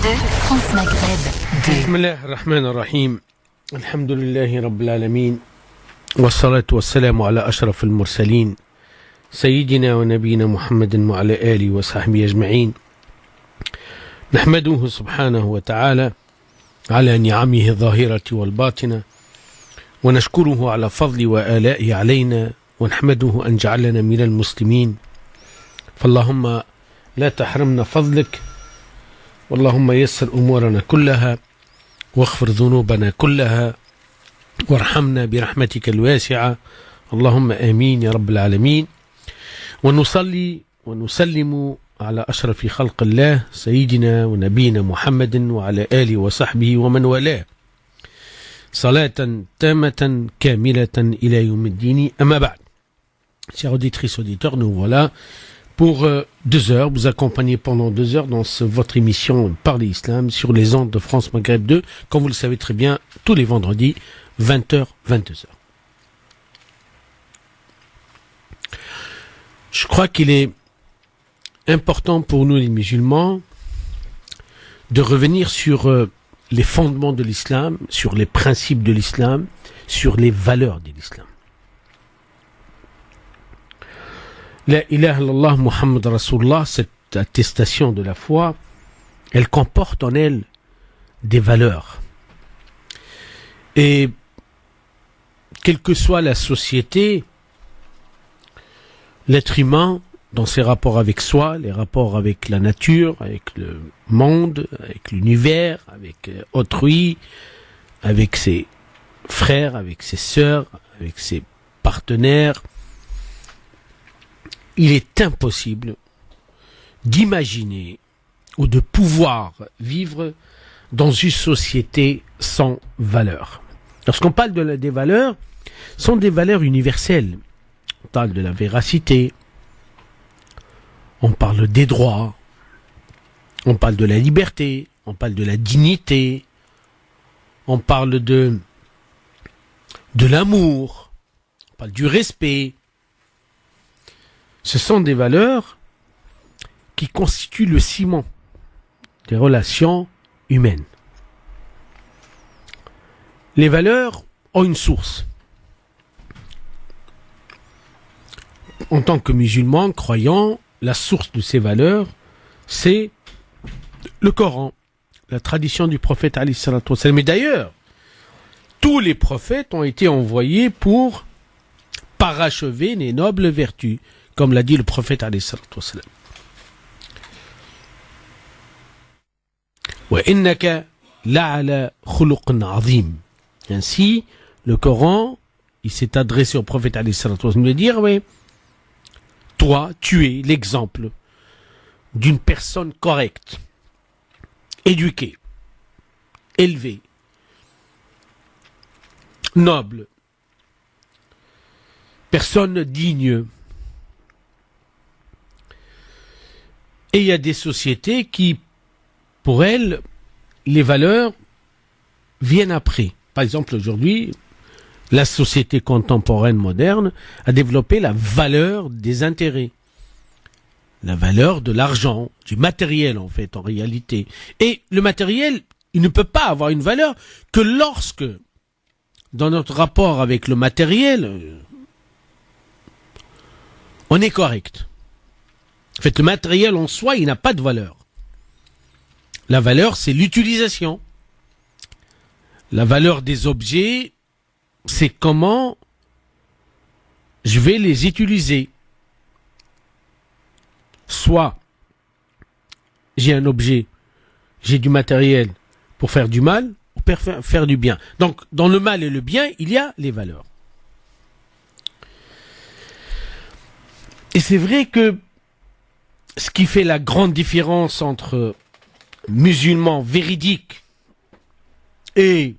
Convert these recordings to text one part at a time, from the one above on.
France Maghreb 2. Bismillah ar-Rahman ar-Rahim. Alhamdulillahi Rabbil Alameen. Wassalatu wassalamu ala ashraf al-mursalin. Sayyidina wa nabiyina Muhammadin wa ala alihi wa sahbihi ajma'in. نحمده سبحانه وتعالى على نعمه الظاهرة والباطنة ونشكره على فضل وآلائه علينا ونحمده أن جعلنا من المسلمين فاللهم لا تحرمنا فضلك واللهم يسر أمورنا كلها واغفر ذنوبنا كلها وارحمنا برحمتك الواسعة اللهم آمين يا رب العالمين ونصلي ونسلم على أشرف خلق الله سيدنا ونبينا محمد وعلى آله وصحبه ومن والاه صلاة تامة كاملة إلى يوم الدين أما بعد. Chers auditrices, auditeurs, nous voilà pour 2 heures, vous accompagner pendant 2 heures dans votre émission Parler Islam sur les ondes de France Maghreb 2, comme vous le savez très bien, tous les vendredis, 20h, 22h. Je crois qu'il est important pour nous les musulmans de revenir sur les fondements de l'islam, sur les principes de l'islam, sur les valeurs de l'islam. La ilaha illallah Muhammad Rasulullah, cette attestation de la foi, elle comporte en elle des valeurs. Et quelle que soit la société, l'être humain, dans ses rapports avec soi, les rapports avec la nature, avec le monde, avec l'univers, avec autrui, avec ses frères, avec ses sœurs, avec ses partenaires, il est impossible d'imaginer ou de pouvoir vivre dans une société sans valeurs. Lorsqu'on parle des valeurs, ce sont des valeurs universelles. On parle de la véracité, on parle des droits, on parle de la liberté, on parle de la dignité, on parle de l'amour, on parle du respect. Ce sont des valeurs qui constituent le ciment des relations humaines. Les valeurs ont une source. En tant que musulmans, croyants, la source de ces valeurs, c'est le Coran, la tradition du prophète alayhi salatu wassalam. Mais d'ailleurs, tous les prophètes ont été envoyés pour parachever les nobles vertus, comme l'a dit le prophète alayhi salatu wassalam. Wa innaka la'ala khuluqin azim. Ainsi, le Coran, il s'est adressé au prophète alayhi salatu wassalam de dire, oui, toi, tu es l'exemple d'une personne correcte, éduquée, élevée, noble, personne digne. Et il y a des sociétés qui, pour elles, les valeurs viennent après. Par exemple, aujourd'hui, la société contemporaine moderne a développé la valeur des intérêts, la valeur de l'argent, du matériel en fait, en réalité. Et le matériel, il ne peut pas avoir une valeur que lorsque, dans notre rapport avec le matériel, on est correct. En fait, le matériel en soi, il n'a pas de valeur. La valeur, c'est l'utilisation. La valeur des objets, c'est comment je vais les utiliser. Soit j'ai un objet, j'ai du matériel pour faire du mal ou pour faire du bien. Donc, dans le mal et le bien, il y a les valeurs. Et c'est vrai que ce qui fait la grande différence entre musulmans véridiques et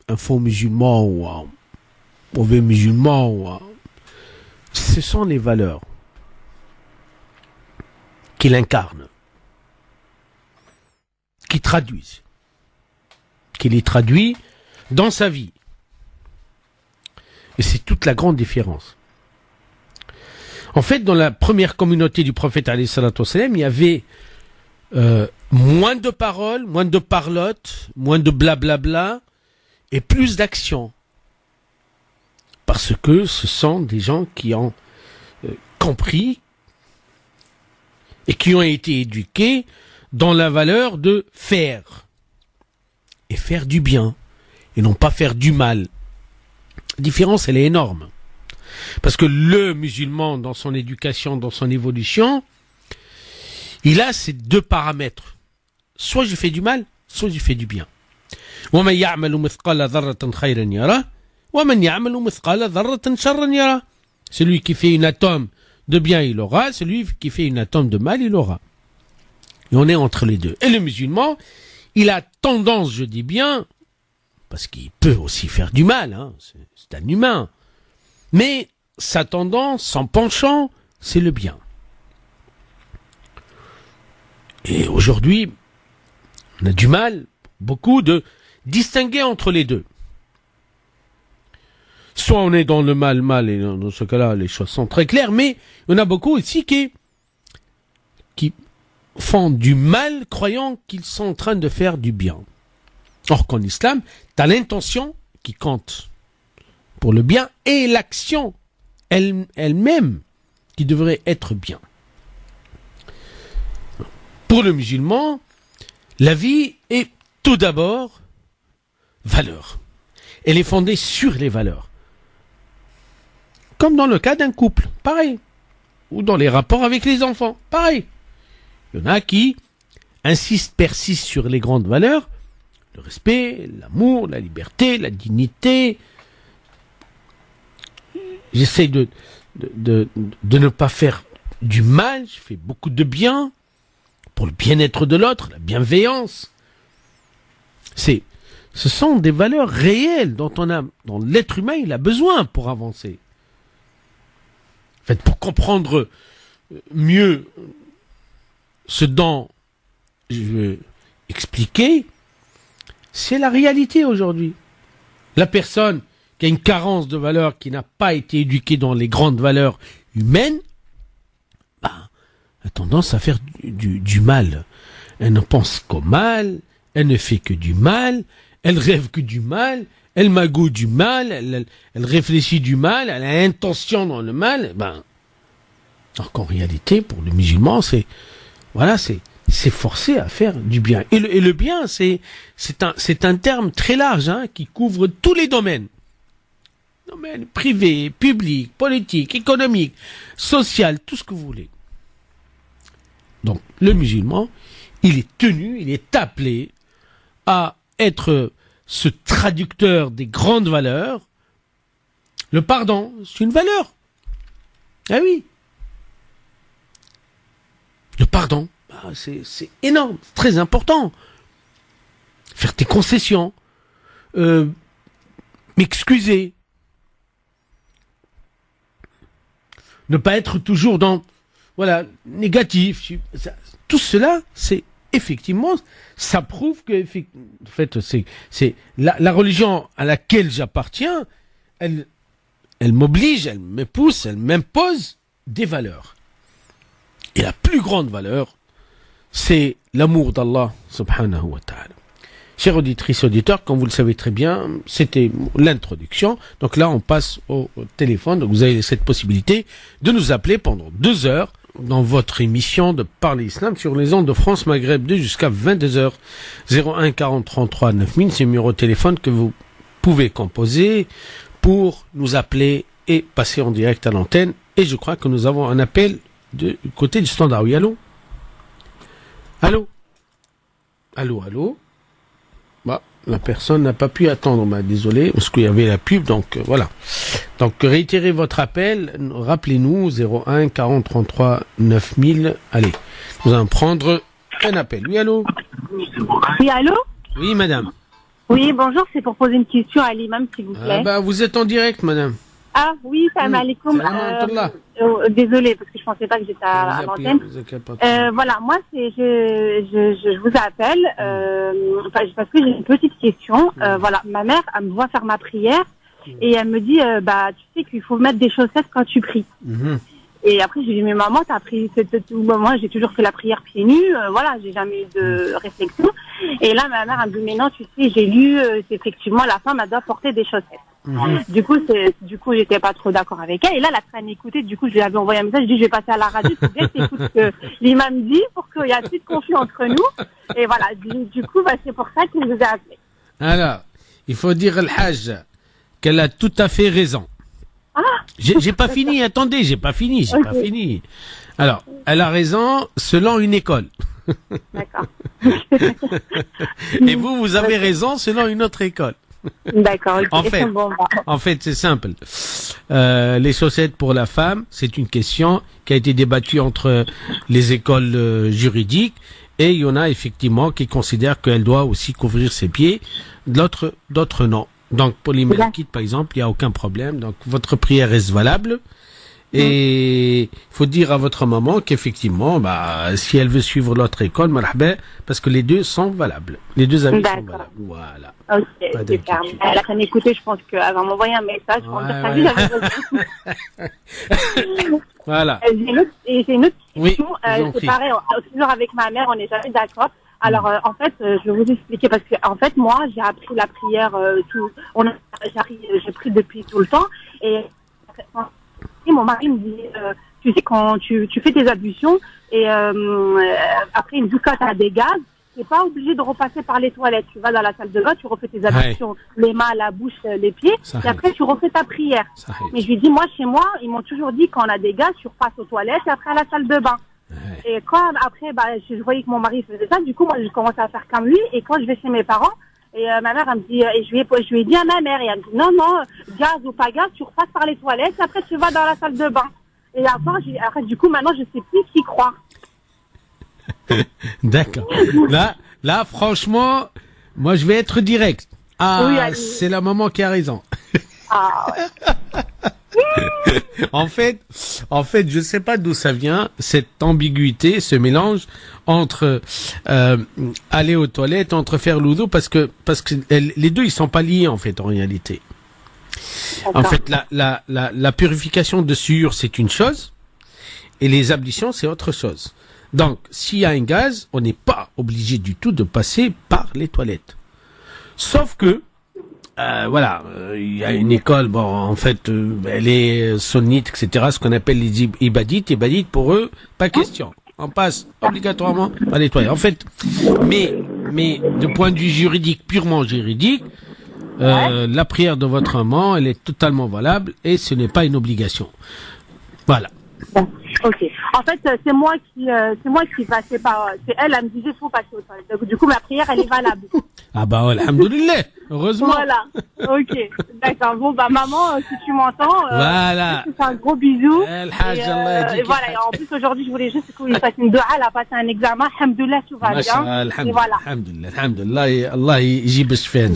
un faux musulman ou un mauvais musulman, ce sont les valeurs qu'il incarne, qui traduisent, qu'il les traduit dans sa vie. Et c'est toute la grande différence. En fait, dans la première communauté du prophète alayhi salatu wassalam, il y avait moins de paroles, moins de parlotte, moins de blablabla et plus d'action. Parce que ce sont des gens qui ont compris et qui ont été éduqués dans la valeur de faire. Et faire du bien. Et non pas faire du mal. La différence, elle est énorme. Parce que le musulman, dans son éducation, dans son évolution, il a ces deux paramètres. Soit je fais du mal, soit je fais du bien. وَمَنْ يَعْمَلُ مِثْقَالَ ذَرَّةٍ خَيْرًا يَرَهُ وَمَنْ يَعْمَلُ مِثْقَالَ ذَرَّةٍ شَرًّا يَرَهُ. Celui qui fait une atome de bien, il aura. Celui qui fait une atome de mal, il aura. Et on est entre les deux. Et le musulman, il a tendance, je dis bien, parce qu'il peut aussi faire du mal, hein, c'est un humain, mais sa tendance, son penchant, c'est le bien. Et aujourd'hui, on a du mal, beaucoup, de distinguer entre les deux. Soit on est dans le mal, et dans ce cas-là, les choses sont très claires, mais il y en a beaucoup aussi qui font du mal croyant qu'ils sont en train de faire du bien. Or qu'en islam, tu as l'intention qui compte pour le bien et l'action elle-même qui devrait être bien. Pour le musulman, la vie est tout d'abord valeur. Elle est fondée sur les valeurs. Comme dans le cas d'un couple, pareil. Ou dans les rapports avec les enfants, pareil. Il y en a qui insistent, persistent sur les grandes valeurs, le respect, l'amour, la liberté, la dignité. J'essaie de ne pas faire du mal, je fais beaucoup de bien pour le bien-être de l'autre, la bienveillance. Ce sont des valeurs réelles dont l'être humain il a besoin pour avancer. En fait, pour comprendre mieux ce dont je veux expliquer, c'est la réalité aujourd'hui. La personne qui a une carence de valeurs, qui n'a pas été éduquée dans les grandes valeurs humaines, a tendance à faire du mal. Elle ne pense qu'au mal, elle ne fait que du mal, elle rêve que du mal, elle magouille du mal, elle réfléchit du mal, elle a intention dans le mal. Alors qu'en réalité, pour le musulman, c'est forcé à faire du bien. Et le bien, c'est un terme très large, hein, qui couvre tous les domaines. Domaine privé, public, politique, économique, social, tout ce que vous voulez. Donc, le musulman, il est appelé à être ce traducteur des grandes valeurs. Le pardon, c'est une valeur. Ah oui. Le pardon, c'est énorme, c'est très important. Faire tes concessions, m'excuser, ne pas être toujours dans, négatif. Tout cela, c'est effectivement, ça prouve que, en fait, c'est la religion à laquelle j'appartiens, elle m'oblige, elle me pousse, elle m'impose des valeurs. Et la plus grande valeur, c'est l'amour d'Allah subhanahu wa ta'ala. Chers auditrices et auditeurs, comme vous le savez très bien, c'était l'introduction. Donc là, on passe au téléphone. Donc vous avez cette possibilité de nous appeler pendant 2 heures dans votre émission de Parler Islam sur les ondes de France Maghreb 2 jusqu'à 22h. 01 40 33 9000, c'est le numéro de téléphone que vous pouvez composer pour nous appeler et passer en direct à l'antenne. Et je crois que nous avons un appel du côté du standard. Oui, allô? Allô? La personne n'a pas pu attendre, désolé, parce qu'il y avait la pub, donc voilà. Donc réitérez votre appel, rappelez-nous 01 40 33 9000. Allez, nous allons prendre un appel. Oui, allô? Oui, allô? Oui, madame. Oui, bonjour, c'est pour poser une question à l'imam, s'il vous plaît. Vous êtes en direct, madame. Ah oui, salam alaikum. Désolée, parce que je pensais pas que j'étais à l'antenne. Voilà, moi, je vous appelle parce que j'ai une petite question. Voilà, ma mère, elle me voit faire ma prière et elle me dit, tu sais qu'il faut mettre des chaussettes quand tu pries. Et après, j'ai dit, mais maman, t'as pris moi, j'ai toujours fait la prière pieds nus, voilà, j'ai jamais eu de réflexion. Et là, ma mère a dit, mais non, tu sais, j'ai lu, c'est effectivement, la femme, elle doit porter des chaussettes. Du coup, j'étais pas trop d'accord avec elle. Et là, elle a train d'écouter. Du coup, je lui avais envoyé un message. Je dis, je vais passer à la radio. Faut bien que t'écoutes ce que l'imam dit pour qu'il y ait plus de conflit entre nous. Et voilà. Du coup, c'est pour ça qu'il nous a appelé. Alors, il faut dire al Hajj qu'elle a tout à fait raison. Ah. J'ai pas fini. Attendez, j'ai pas fini. Pas fini. Alors, elle a raison selon une école. D'accord. Et vous avez raison selon une autre école. D'accord. Okay. En fait, c'est simple. Les chaussettes pour la femme, c'est une question qui a été débattue entre les écoles juridiques, et il y en a effectivement qui considèrent qu'elle doit aussi couvrir ses pieds, d'autres non. Donc pour les Malikites par exemple, il n'y a aucun problème. Donc votre prière reste valable. Et il faut dire à votre maman qu'effectivement, si elle veut suivre l'autre école, marhaba, parce que les deux sont valables. Les deux avis sont valables. Voilà. Ok, super. Elle a quand même écouté, je pense qu'elle va m'envoyer un message pour dire ça. Voilà. J'ai une autre question. Oui, c'est pareil, toujours avec ma mère, on n'est jamais d'accord. Alors, en fait, je vais vous expliquer parce que, en fait, moi, j'ai appris la prière, j'ai pris depuis tout le temps, et mon mari me dit, tu sais, quand tu fais tes ablutions, et après, il me dit, quand tu as des gaz, tu n'es pas obligé de repasser par les toilettes. Tu vas dans la salle de bain, tu refais tes ablutions, les mains, la bouche, les pieds, et après, tu refais ta prière. Mais je lui dis, moi, chez moi, ils m'ont toujours dit, quand on a des gaz, tu repasses aux toilettes, et après à la salle de bain. Et quand, après, je voyais que mon mari faisait ça, du coup, moi, je commençais à faire comme lui, et quand je vais chez mes parents, et ma mère, elle me dit, et je lui ai dit à ma mère, et elle me dit, non, gaz ou pas gaz, tu repasses par les toilettes, et après tu vas dans la salle de bain. Et après, du coup, maintenant, je sais plus qui croire. D'accord. Là, franchement, moi, je vais être direct. Oui, c'est la maman qui a raison. En fait, je sais pas d'où ça vient, cette ambiguïté, ce mélange entre aller aux toilettes, entre faire l'oudou, parce que les deux ils sont pas liés en fait en réalité. En fait, la purification de sueur c'est une chose et les ablutions c'est autre chose. Donc, s'il y a un gaz, on n'est pas obligé du tout de passer par les toilettes. Sauf que il y a une école, en fait, elle est sunnite, etc., ce qu'on appelle les ibadites. Ibadites, pour eux, pas question. On passe obligatoirement par les toilettes. En fait, mais de point de vue juridique, purement juridique, la prière de votre maman, elle est totalement valable et ce n'est pas une obligation. Voilà. Ok. En fait, c'est moi qui passais par. C'est elle me disait faut passer aux toilettes. Donc, du coup, ma prière, elle est valable. Ah alhamdoulilah, heureusement. Voilà. Ok. D'accord. Bon, maman, si tu m'entends, voilà. C'est un gros bisou. Et voilà. Et en plus, aujourd'hui, je voulais juste qu'il fasse une doua. Elle a passé un examen. Alhamdoulilah, tout va bien. Et voilà. Alhamdoulilah. Allah yjib shfan.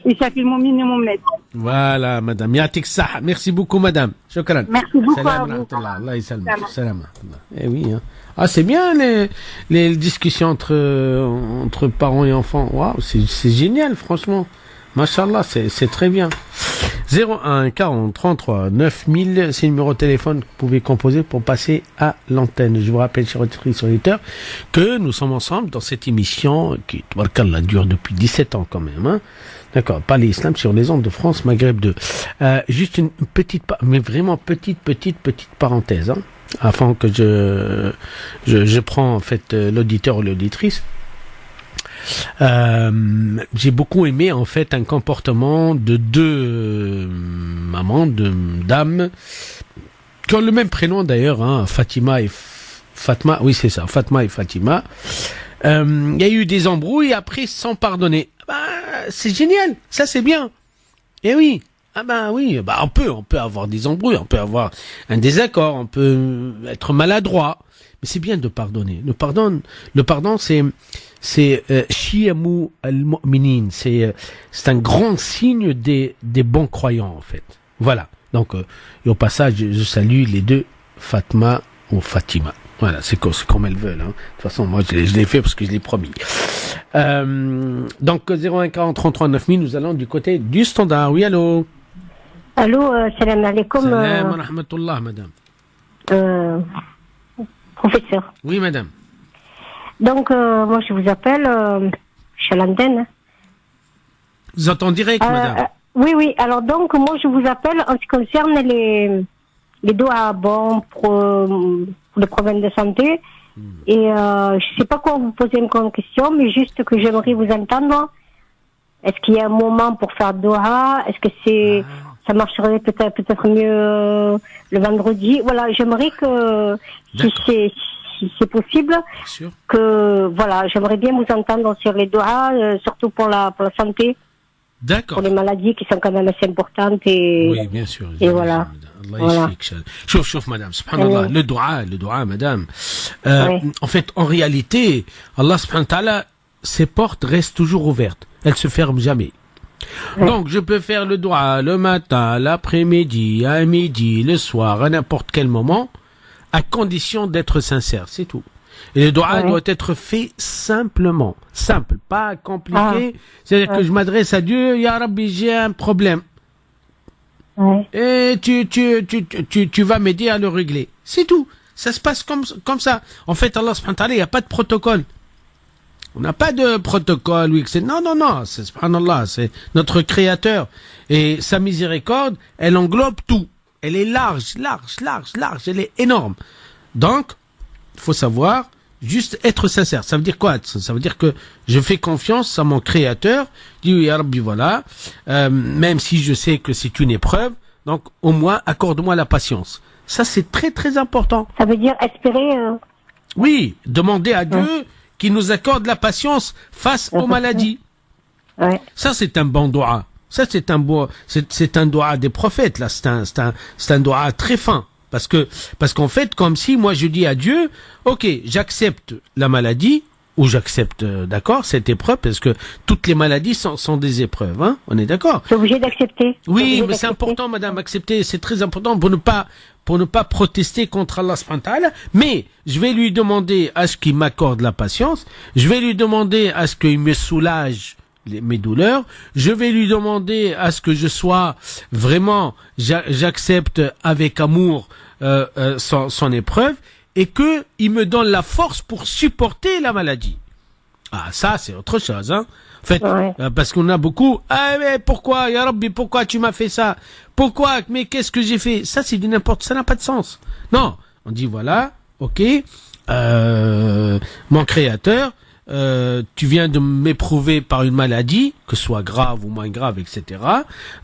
Et ça fait mon minimum net. Voilà, madame. Yatik sah. Merci beaucoup, madame. Shukran. Merci beaucoup à vous. Allah ysalm. Salam. Eh oui, hein. Ah, c'est bien les discussions entre parents et enfants. Waouh, c'est génial, franchement. Machallah, c'est très bien. 01 40 33 9000, c'est le numéro de téléphone que vous pouvez composer pour passer à l'antenne. Je vous rappelle, chers auditeurs, que nous sommes ensemble dans cette émission qui, tabarkallah, dure depuis 17 ans quand même, hein. D'accord, pas l'islam sur les ondes de France Maghreb 2. Juste une petite, mais vraiment petite parenthèse, hein, avant que je prends en fait l'auditeur ou l'auditrice. J'ai beaucoup aimé en fait un comportement de deux dames qui ont le même prénom d'ailleurs, hein, Fatima et Fatma. Oui, c'est ça, Fatma et Fatima. Il y a eu des embrouilles après sans pardonner. C'est génial, ça c'est bien. Et oui, on peut avoir des embrouilles, on peut avoir un désaccord, on peut être maladroit, mais c'est bien de pardonner. Le pardon, c'est shiyamu al-mu'minin, c'est un grand signe des bons croyants en fait. Voilà. Donc et au passage, je salue les deux Fatma ou Fatima. Voilà, c'est comme elles veulent. Hein. De toute façon, moi, je l'ai fait parce que je l'ai promis. Donc, 01 40 33 9000, nous allons du côté du standard. Oui, allô. Allô, salam alaikum. Salam wa rahmatullah, madame. Professeur. Oui, madame. Donc, moi, je vous appelle, je suis à l'antenne. Vous êtes en direct, madame. Oui. Alors, donc, moi, je vous appelle en ce qui concerne les doigts bons pour le problème de santé. Et je sais pas quoi vous poser comme question, mais juste que j'aimerais vous entendre. Est-ce qu'il y a un moment pour faire doha? Est-ce que ça marcherait peut-être mieux le vendredi? Voilà, j'aimerais que si c'est possible, que voilà, j'aimerais bien vous entendre sur les doha, surtout pour la santé. D'accord. Pour les maladies qui sont quand même assez importantes et oui, bien sûr. Et voilà. Voilà. Chauffe, madame. Subhanallah. Le dua, madame. En fait, en réalité, Allah subhanahu wa ta'ala, ses portes restent toujours ouvertes. Elles se ferment jamais. Donc, je peux faire le dua le matin, l'après-midi, à midi, le soir, à n'importe quel moment, à condition d'être sincère. C'est tout. Et le dua doit être fait simplement. Simple, pas compliqué. C'est-à-dire que je m'adresse à Dieu, Ya Rabbi, j'ai un problème. Et tu vas m'aider à le régler. C'est tout. Ça se passe comme ça. En fait, Allah subhanahu wa ta'ala, il n'y a pas de protocole. On n'a pas de protocole. Oui, non. C'est subhanallah, c'est notre créateur. Et sa miséricorde, elle englobe tout. Elle est large. Elle est énorme. Donc, il faut savoir, juste être sincère. Ça veut dire quoi? Ça veut dire que je fais confiance à mon créateur. Je dis, Ya Rabbi, voilà. Même si je sais que c'est une épreuve, donc au moins, accorde-moi la patience. Ça, c'est très, très important. Ça veut dire espérer... Oui, demander à Dieu qu'il nous accorde la patience face aux maladies. Ça, c'est un bon doua. Ça, c'est un doua des prophètes, là. C'est un doua très fin. Parce qu'en fait, comme si moi je dis à Dieu, ok, j'accepte la maladie, ou j'accepte, d'accord, cette épreuve, parce que toutes les maladies sont des épreuves, hein, on est d'accord? Tu es obligé d'accepter. Oui, mais c'est important, madame, accepter, c'est très important pour ne pas protester contre Allah subhanahu wa ta'ala, mais je vais lui demander à ce qu'il m'accorde la patience, je vais lui demander à ce qu'il me soulage mes douleurs, je vais lui demander à ce que je sois vraiment, j'accepte avec amour son épreuve et que il me donne la force pour supporter la maladie. Ah, ça c'est autre chose, hein. En fait, parce qu'on a beaucoup, mais pourquoi, Ya Rabbi, pourquoi tu m'as fait ça? Pourquoi? Mais qu'est-ce que j'ai fait? Ça c'est du n'importe, ça n'a pas de sens. Non, on dit voilà, ok, mon créateur, tu viens de m'éprouver par une maladie, que ce soit grave ou moins grave, etc.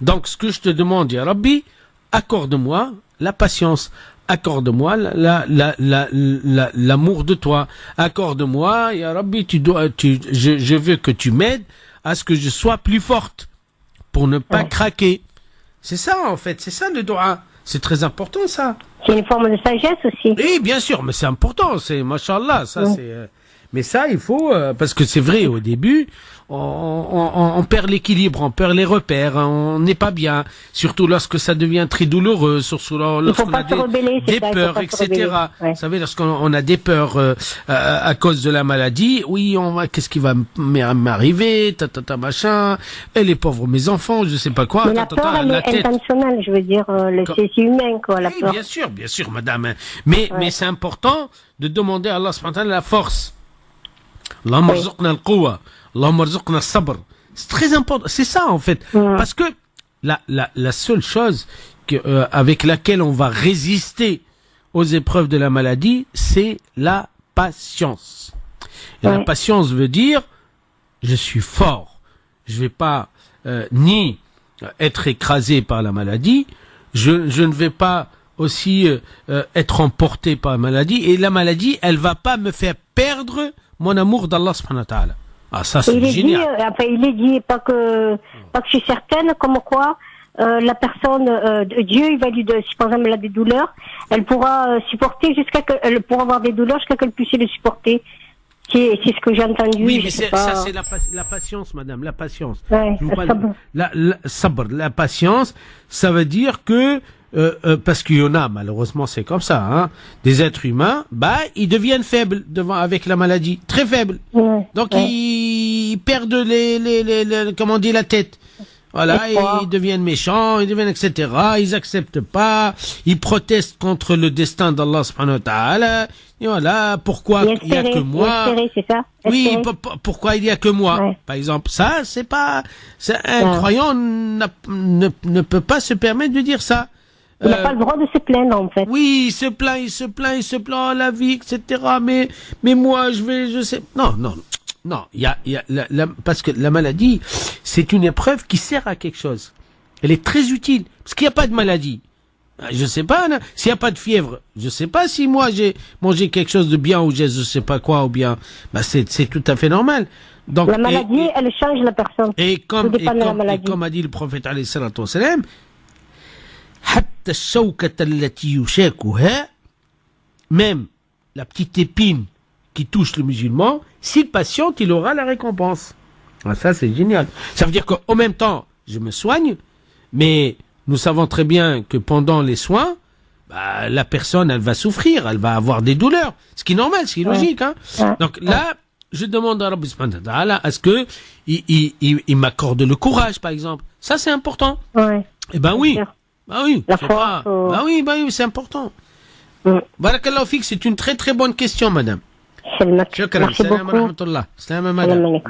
Donc, ce que je te demande, Ya Rabbi, accorde-moi la patience, accorde-moi l'amour de toi, accorde-moi, Ya Rabbi, je veux que tu m'aides à ce que je sois plus forte, pour ne pas craquer. C'est ça, en fait, c'est ça le doua. C'est très important, ça. C'est une forme de sagesse aussi. Oui, bien sûr, mais c'est important, c'est, mashallah, ça c'est... Mais ça, il faut, parce que c'est vrai, au début, on perd l'équilibre, on perd les repères, on n'est pas bien, surtout lorsque ça devient très douloureux, surtout lorsqu'on a des peurs, etc. Vous savez, lorsqu'on a des peurs à cause de la maladie, oui, qu'est-ce qui va m'arriver, machin, et les pauvres mes enfants, je sais pas quoi. Mais la peur, elle est intentionnelle, je veux dire, c'est humain, quoi, la peur. Bien sûr, madame. Mais c'est important de demander à Allah subhanahu wa ta'ala la force. Allahumma rzuqna al-quwa, Allahumma rzuqna al-sabr. C'est très important, c'est ça en fait. Parce que la seule chose avec laquelle on va résister aux épreuves de la maladie, c'est la patience. Et la patience veut dire, je suis fort. Je vais pas ni être écrasé par la maladie, je ne vais pas aussi être emporté par la maladie, et la maladie, elle va pas me faire perdre mon amour d'Allah subhanahu wa ta'ala. Ah, ça c'est génial. Il est dit, pas que je suis certaine, comme quoi la personne, Dieu, il va lui donner, si par exemple elle a des douleurs, elle pourra supporter elle pourra avoir des douleurs jusqu'à qu'elle puisse les supporter. C'est ce que j'ai entendu. Oui, mais ça c'est la patience, madame, la patience. La patience, ça veut dire que parce qu'il y en a, malheureusement, c'est comme ça, hein. Des êtres humains, ils deviennent faibles avec la maladie, très faibles. Donc ils perdent comment on dit, la tête. Voilà, et ils deviennent méchants, ils deviennent etc. Ils acceptent pas, ils protestent contre le destin d'Allah subhanahu wa ta'ala. Et voilà, pourquoi il y a que moi? C'est ça. Oui, pourquoi il y a que moi? Ouais. Par exemple, un croyant ne peut pas se permettre de dire ça. Il n'a pas le droit de se plaindre, en fait. Oui, il se plaint, la vie, etc. Mais moi, je sais. Non, parce que la maladie, c'est une épreuve qui sert à quelque chose. Elle est très utile, parce qu'il n'y a pas de maladie. Je sais pas, s'il n'y a pas de fièvre, je sais pas si moi j'ai mangé quelque chose de bien ou je sais pas quoi, ou bien, c'est tout à fait normal. Donc, la maladie, elle change la personne. Et comme a dit le prophète alayhi salatu wa salam, حتى الشوكة التي يشاكها, même la petite épine qui touche le musulman, s'il patiente, il aura la récompense. Ah, ça, c'est génial. Ça veut dire qu'en même temps, je me soigne, mais nous savons très bien que pendant les soins, la personne, elle va souffrir, elle va avoir des douleurs. Ce qui est normal, ce qui est logique. Hein. Donc là, je demande à Rabbi subhanahu wa ta'ala à ce que il m'accorde le courage, par exemple. Ça, c'est important. Ouais. Eh ben oui. Bah oui. La foi. Bah oui, c'est important. Barakallahu fik, c'est une très très bonne question, madame. Merci beaucoup. Salam madame.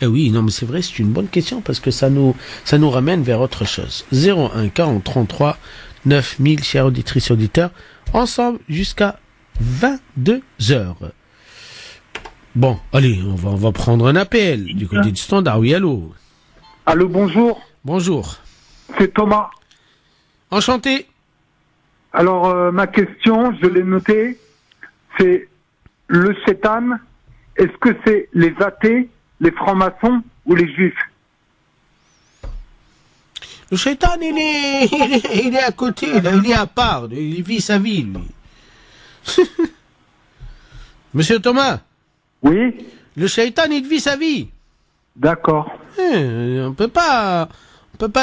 Eh oui, non, mais c'est vrai, c'est une bonne question parce que ça nous ramène vers autre chose. 01 40 33 9000, chers auditrices et auditeurs, ensemble jusqu'à 22 heures. Bon, allez, on va prendre un appel du côté du standard. Oui, allô. Allô, bonjour. Bonjour. C'est Thomas. Enchanté. Alors, ma question, je l'ai notée, c'est le Shaitan, est-ce que c'est les athées, les francs-maçons ou les juifs? Le Shaitan, il est à côté, il est à part, il vit sa vie, lui. Monsieur Thomas. Oui. Le Shaitan, il vit sa vie. D'accord. On peut pas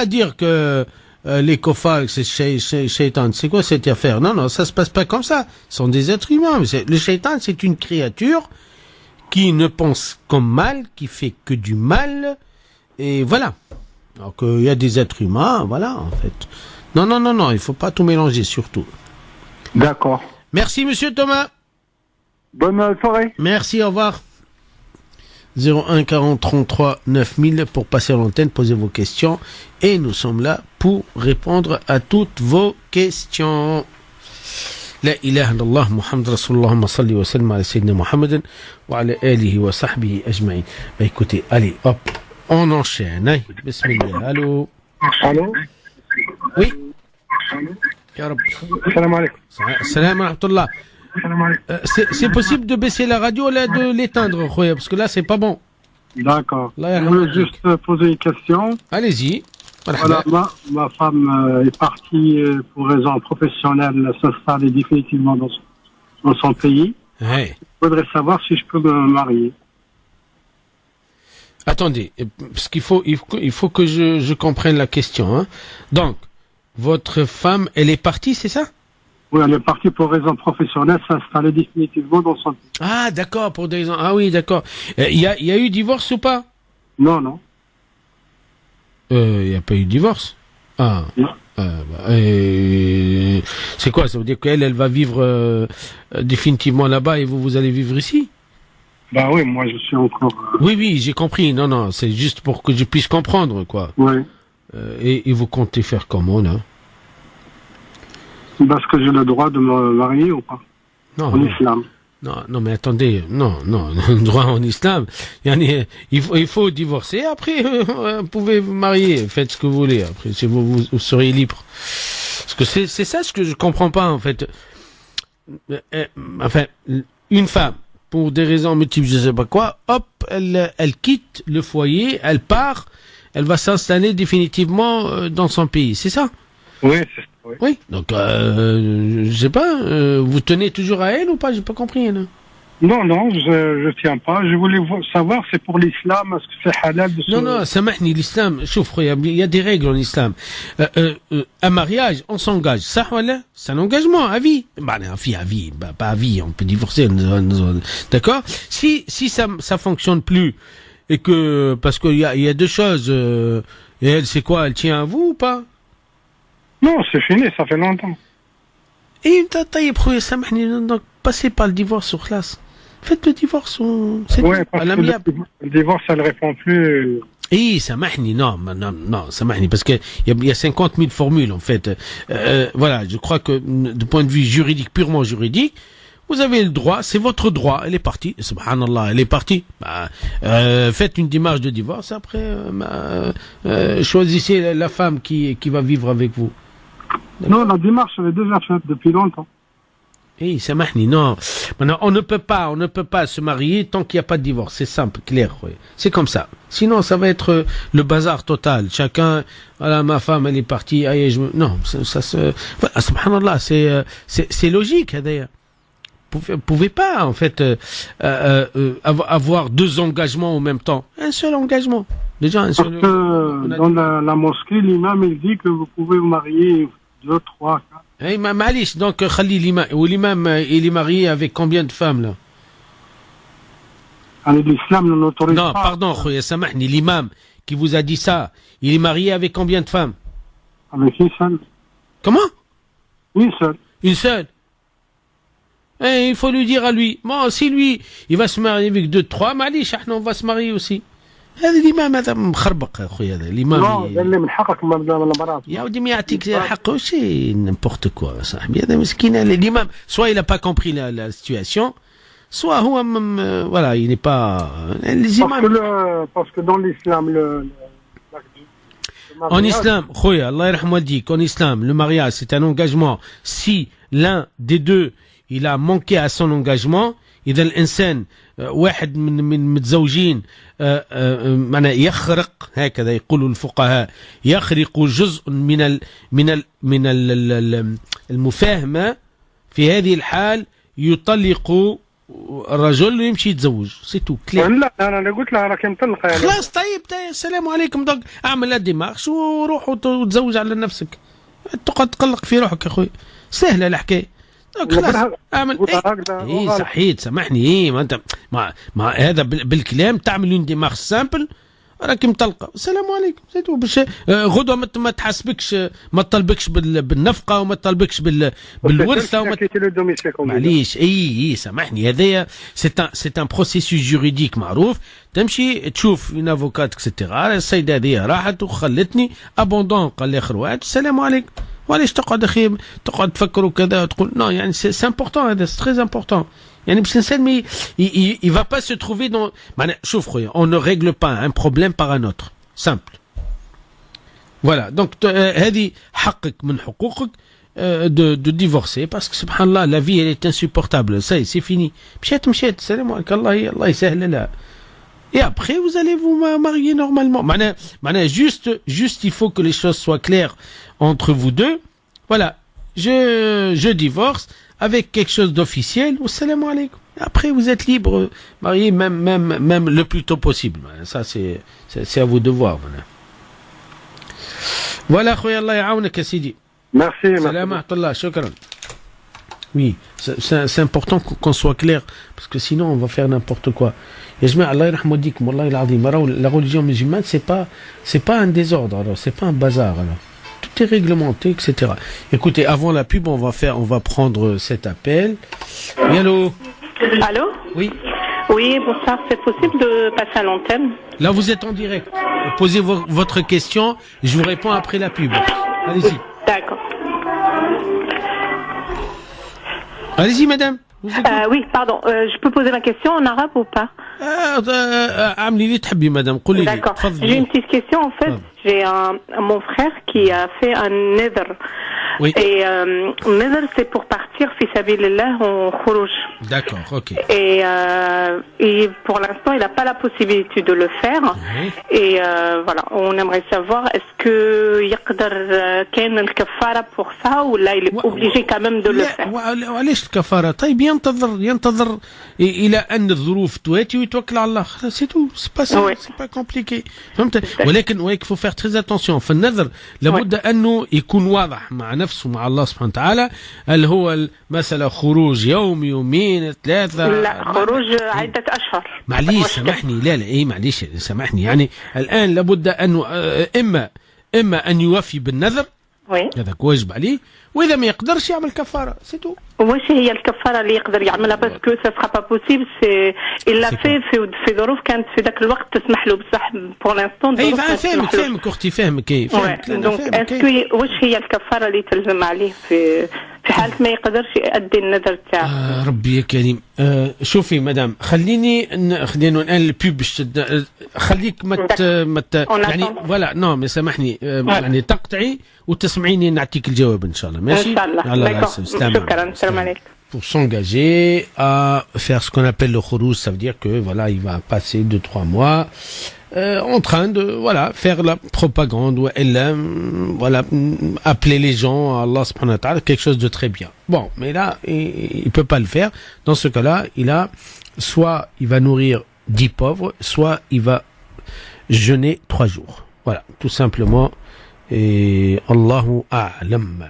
dire que les kofa, c'est Shaitan. C'est quoi cette affaire? Non, ça se passe pas comme ça. Ce sont des êtres humains. Le Shaitan, c'est une créature qui ne pense qu'au mal, qui fait que du mal, et voilà. Alors qu'il y a des êtres humains, voilà, en fait. Non, il faut pas tout mélanger, surtout. D'accord. Merci, monsieur Thomas. Bonne soirée. Merci, au revoir. 01 40 33 9000 pour passer à l'antenne, poser vos questions, et nous sommes là pour répondre à toutes vos questions. La ilaha illallah Muhammad Rasulullah salli wa sallam ala sayyidina Muhammadin wa ala alihi wa sahbihi ajma'in. Bah écoutez, allez, hop, on enchaîne. Hein. Bismillah. Allô. Allô. Oui. Ya Rabbi. Salam alaikum. Salam alaikum. C'est possible de baisser la radio, là, de l'éteindre, parce que là, c'est pas bon. D'accord. Je voulais juste poser une question. Allez-y. Voilà, ma femme est partie pour raison professionnelle s'installer définitivement dans son pays. Ouais. Je voudrais savoir si je peux me marier. Attendez, parce qu'il faut que je comprenne la question. Hein. Donc, votre femme, elle est partie, c'est ça? Oui, elle est partie pour raison professionnelle s'installer définitivement dans son pays. Ah, d'accord, pour des raisons. Ah oui, d'accord. Il y a eu divorce ou pas? Non. Il n'y a pas eu de divorce. Ah. Non. C'est quoi? Ça veut dire qu'elle va vivre définitivement là-bas et vous allez vivre ici? Bah oui, moi je suis encore... Oui, j'ai compris. Non, c'est juste pour que je puisse comprendre, quoi. Oui. Et vous comptez faire comment, là? Est-ce que j'ai le droit de me marier ou pas? Non. En islam. Non, mais attendez, non, droit en islam. Il faut divorcer, après, vous pouvez vous marier, faites ce que vous voulez, après, si vous serez libre. Parce que c'est ça ce que je comprends pas, en fait. Enfin, une femme, pour des raisons multiples, je sais pas quoi, hop, elle quitte le foyer, elle part, elle va s'installer définitivement dans son pays, c'est ça? Oui, c'est ça. Oui, donc je sais pas, vous tenez toujours à elle ou pas? J'ai pas compris. Là. Non, je tiens pas. Je voulais savoir, c'est pour l'islam, est-ce que c'est halal de se... Non, samahni, l'islam, choufre, il y a des règles en islam. Un mariage, on s'engage, ça, voilà, c'est un engagement à vie. Bah, à vie, pas à vie, on peut divorcer, d'accord? Si ça fonctionne plus, et que, parce qu'il y a deux choses, il Et elle, c'est quoi? Elle tient à vous ou pas? Non, c'est fini, ça fait longtemps. Et طيب خويا سامحني, donc passez par le divorce sur place. Faites le divorce, c'est à l'amiable. Le divorce, ça ne répond plus. Et سامحني, non, سامحني, parce que il y a 50 000 formules en fait. Voilà, je crois que du point de vue juridique, purement juridique, vous avez le droit, c'est votre droit, elle est partie, subhanallah, elle est partie. Faites une démarche de divorce, après choisissez la femme qui va vivre avec vous. Non, la démarche elle est déjà faite depuis longtemps. Eh, samahni, non. Maintenant, on ne peut pas se marier tant qu'il n'y a pas de divorce. C'est simple, clair. Oui. C'est comme ça. Sinon, ça va être le bazar total. Chacun, voilà, ma femme, elle est partie. Aïe, non, ça se, voilà, subhanallah, c'est logique, d'ailleurs. Vous pouvez pas, en fait, avoir deux engagements en même temps. Un seul engagement. Déjà, un seul. Parce que dans la mosquée, l'imam, il dit que vous pouvez vous marier 2, 3, 4. Hey, Malice, donc l'imam, il est marié avec combien de femmes là? L'islam ne l'autorise pas. Non, pardon, Khoya Samahni, l'imam qui vous a dit ça, il est marié avec combien de femmes? Avec une seule. Comment? Une seule. Une seule? Et il faut lui dire à lui, bon, si lui, il va se marier avec 2, 3, Malice, on va se marier aussi. هذا الإمام هذا مخربق أخويا هذا الإمام. لا اللي من حقك من المرأة. يا ودي ما يعطيك حقه شيء n'importe quoi صاحبي هذا مسكين الإمام soit il a pas compris la situation soit هو voilà il n'est pas les imams. Parce que dans l'islam en islam خويا الله يرحم والديك en islam le mariage c'est un engagement si l'un des deux il a manqué à son engagement إذا الإنسان واحد من متزوجين معناه يخرق هكذا يقول الفقهاء يخرق جزء من المفاهمة في هذه الحال يطلق الرجل ويمشي يتزوج سي تو كلير. لا انا قلت لها راكي مطلقه يعني خلاص طيب السلام عليكم دونك اعمل لا ديمارش وروح وتزوج على نفسك تقعد تقلق في روحك يا اخوي سهله الحكايه. خلاص اعمل ايه صحيح سامحني ايه ما انت مع هذا بالكلام تعمل اون ديمارش سامبل راكي مطلقه السلام عليكم زيتو باش غدوه ما تحاسبكش ما تطلبكش بالنفقه وما تطلبكش بالورثه وما معليش اي سامحني هذايا سي ان بروسيسوس جوريديك معروف تمشي تشوف اون افوكات اكسيتيرا السيده هذه راحت وخلتني ابوندون قال لي اخر واحد السلام عليكم وعلاش تقعد اخي تقعد تفكر وكذا وتقول نو يعني سي امبورطون هذا سي تري امبورطون يعني باش الانسان مي il va pas se trouver dans شوف خويا on ne règle pas un problème par un autre simple voilà donc هذه حقك من حقوقك de divorcer parce que subhanallah la vie elle est insupportable ça c'est fini مشات السلام عليكم الله يسهل لها et après vous allez vous marier normalement معناها juste il faut que les choses soient claires entre vous deux voilà je divorce avec quelque chose d'officiel salam alaikum après vous êtes libre marié même le plus tôt possible ça c'est à vous de voir voilà خويا الله يعاونك يا سيدي merci salam alaykoum shukran. Oui, c'est important qu'on soit clair parce que sinon on va faire n'importe quoi. Et je mets Allah yarhamou dikum wallahi l'azim la religion musulmane c'est pas un désordre alors c'est pas un bazar alors. Tout est réglementé, etc. Écoutez, avant la pub, on va prendre cet appel. Oui, allô? Allô? Oui. Oui, bonsoir. C'est possible de passer à l'antenne? Là, vous êtes en direct. Posez votre question. Je vous réponds après la pub. Allez-y. D'accord. Allez-y, madame. Oui, pardon. Je peux poser ma question en arabe ou pas? D'accord. J'ai une petite question en fait. J'ai mon frère qui a fait un nether. Oui. Et nether c'est pour partir fi sabilillah en khuruj. D'accord, ok. Et pour l'instant il n'a pas la possibilité de le faire. Oui. Et voilà, on aimerait savoir est-ce que يقدر كاين الكفارة pour ça ou là il est obligé quand même de le faire. وعلاش الكفارة؟ طيب ينتظر إلى أن الظروف تواتي ويتوكل على الله. C'est tout, c'est pas compliqué. فهمت؟ ولكن faut faire très attention. في النذر لابد أنه يكون واضح مع نفسه مع الله سبحانه وتعالى. هل هو مسألة خروج يوم يومين 3؟ لا، خروج عدة أشهر. معليش سامحني، لا ايه معليش سامحني، يعني الآن لابد أن إما أن يوفي بالنذر، هذا واجب عليه، وإذا ما يقدرش يعمل كفارة سيتو. واش هي الكفارة اللي يقدر يعملها؟ باسكو سا سخا با بوسيبل سي إلا في ظروف كانت في ذاك الوقت تسمح له، بصح بور لانستون اي فاهمك اختي، فاهمك دونك اسكو واش هي الكفارة اللي تلزم عليه في حالة ما يقدرش يؤدي النذر تاعو؟ ربي يا كريم. شوفي مدام، خليني الان البوب خليك يعني فوالا نو سامحني، يعني تقطعي وتسمعيني نعطيك الجواب ان شاء الله. ماشي ان شاء الله. شكرا. السلام عليكم. Pour s'engager à faire ce qu'on appelle le khourouj, ça veut dire que voilà, il va passer 2-3 mois en train de faire la propagande, ou voilà, appeler les gens à Allah subhanahu wa ta'ala, quelque chose de très bien. Bon, mais là il peut pas le faire. Dans ce cas-là, soit il va nourrir 10 pauvres, soit il va jeûner 3 jours. Voilà, tout simplement. Et Allahu a'lam.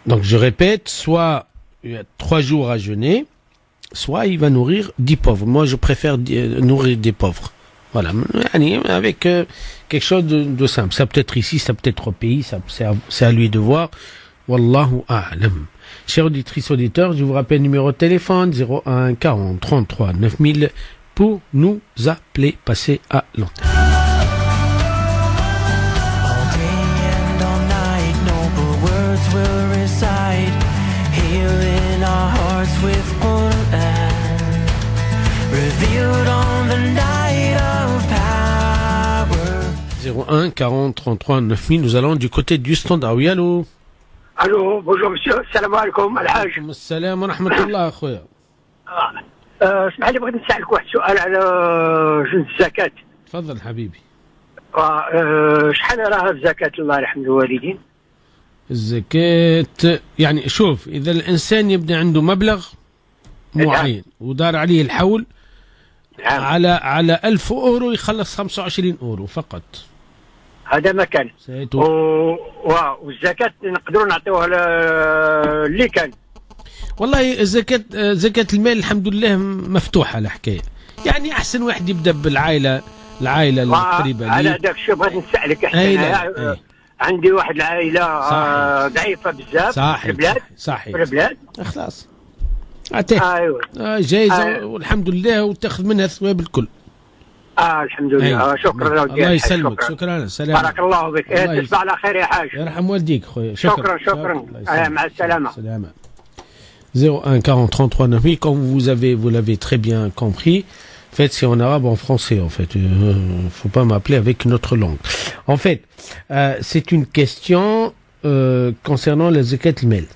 Donc je répète, soit il y a 3 jours à jeûner, soit il va nourrir 10 pauvres. Moi je préfère nourrir des pauvres. Voilà, avec quelque chose de simple. Ça peut être ici, ça peut être au pays, c'est à lui de voir. Wallahu a'lam. Chers auditrices, auditeurs, je vous rappelle le numéro de téléphone 01 40 33 9000 pour nous appeler, passer à l'antenne. With Quran revealed on the night of power. 01 40 33 9000. Nous allons du côté du standard. Oui, allô. Allô, bonjour monsieur. Salam alaikum الحاج. السلام ورحمة الله أخويا. اسمح لي، بغيت نسألك واحد السؤال على جنس الزكاة. تفضل حبيبي. شحال راها الزكاة الله يرحم الوالدين؟ الزكاة يعني شوف، إذا الإنسان يبدأ عنده مبلغ معين ودار عليه الحول على 1000 أورو يخلص 25 أورو فقط. هذا مكان. والزكاة نقدروا نعطيوها اللي كان. والله زكاة المال الحمد لله مفتوحة الحكاية. يعني أحسن واحد يبدأ بالعائلة القريبة ليه. أنا داك الشيء بغيت نسألك. عندي واحد العائلة ضعيفة بزاف في البلاد. صحيح. في البلاد. خلاص. أعطيه. أيوة. جايزة والحمد لله، وتاخذ منها الثواب الكل. الحمد لله. شكرا. الله يسلمك. شكرا. سلام. بارك الله بك. تصبح على خير يا حاج. يرحم والديك خويا. شكرا. مع السلامة. 01 40 33 9000. Comme vous l'avez très bien compris. En fait, c'est en arabe, en français, en fait. Faut pas m'appeler avec une autre langue. En fait, c'est une question concernant la zakat al-mal.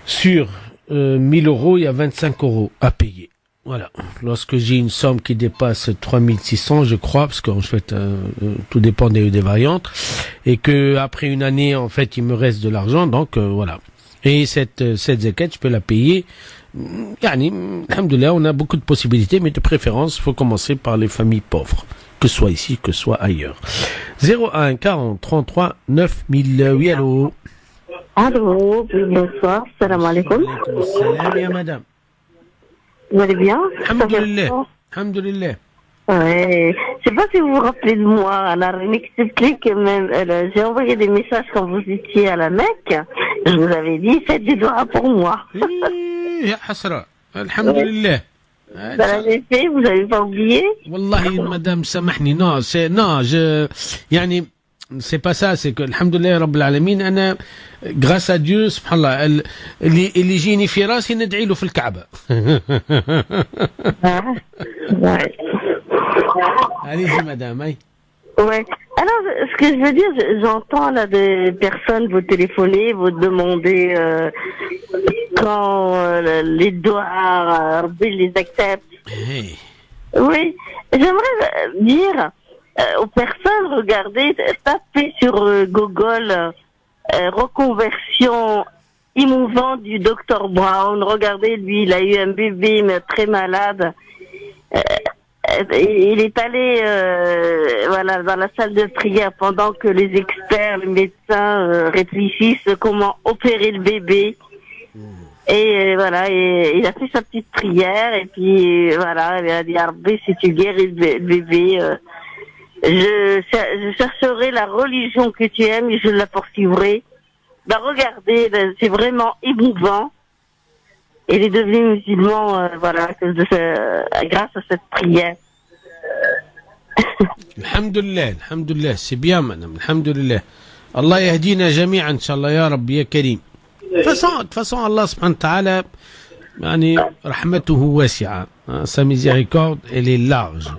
Sur 1000 euros, il y a 25 euros à payer. Voilà. Lorsque j'ai une somme qui dépasse 3600, je crois, parce qu'en fait, tout dépend des variantes, et que après une année, en fait, il me reste de l'argent, donc voilà. Et cette zakat, je peux la payer. Yani, alhamdoulilah, on a beaucoup de possibilités, mais de préférence, il faut commencer par les familles pauvres, que ce soit ici, que ce soit ailleurs. 01 40 33 9000. Oui, allô. Allô, bonsoir, salam alaikum. Salam, ya madame. Vous allez bien? Alhamdoulilah. Ouais. Je sais pas si vous vous rappelez de moi. Alors, je m'explique même. J'ai envoyé des messages quand vous étiez à la Mecque. Je vous avais dit, faites des doigts pour moi. يا حسرة. Alhamdulillah. Vous l'avez fait, vous n'avez pas oublié? Wallahi, madame, سامحني. يعني c'est pas ça, c'est que alhamdulillah rabbil alamin, grâce à Dieu, subhanallah, اللي يجيني في راسي ندعي له في الكعبة. Allez-y madame. Ouais. Alors, ce que je veux dire, j'entends là des personnes vous téléphoner, vous demander quand les doigts, les acceptent. Hey. Oui, j'aimerais dire aux personnes, regardez, tapez sur Google reconversion émouvante du Dr Brown. Regardez, lui, il a eu un bébé mais très malade. il est allé voilà, dans la salle de prière pendant que les experts, les médecins réfléchissent comment opérer le bébé. Et voilà, et il a fait sa petite prière et puis voilà, il a dit Rabbi, si tu guéris le bébé, je chercherai la religion que tu aimes et je la poursuivrai. Ben regardez, c'est vraiment émouvant. Il est devenu musulman, voilà, grâce à cette prière. Alhamdulillah, c'est bien, madame, alhamdulillah. Allah yahdina jami'an, inshallah, ya Rabbi, ya Karim. De toute façon, Allah subhanahu wa ta'ala, yani, rahmatuhu wasi'a. Sa miséricorde, elle est large.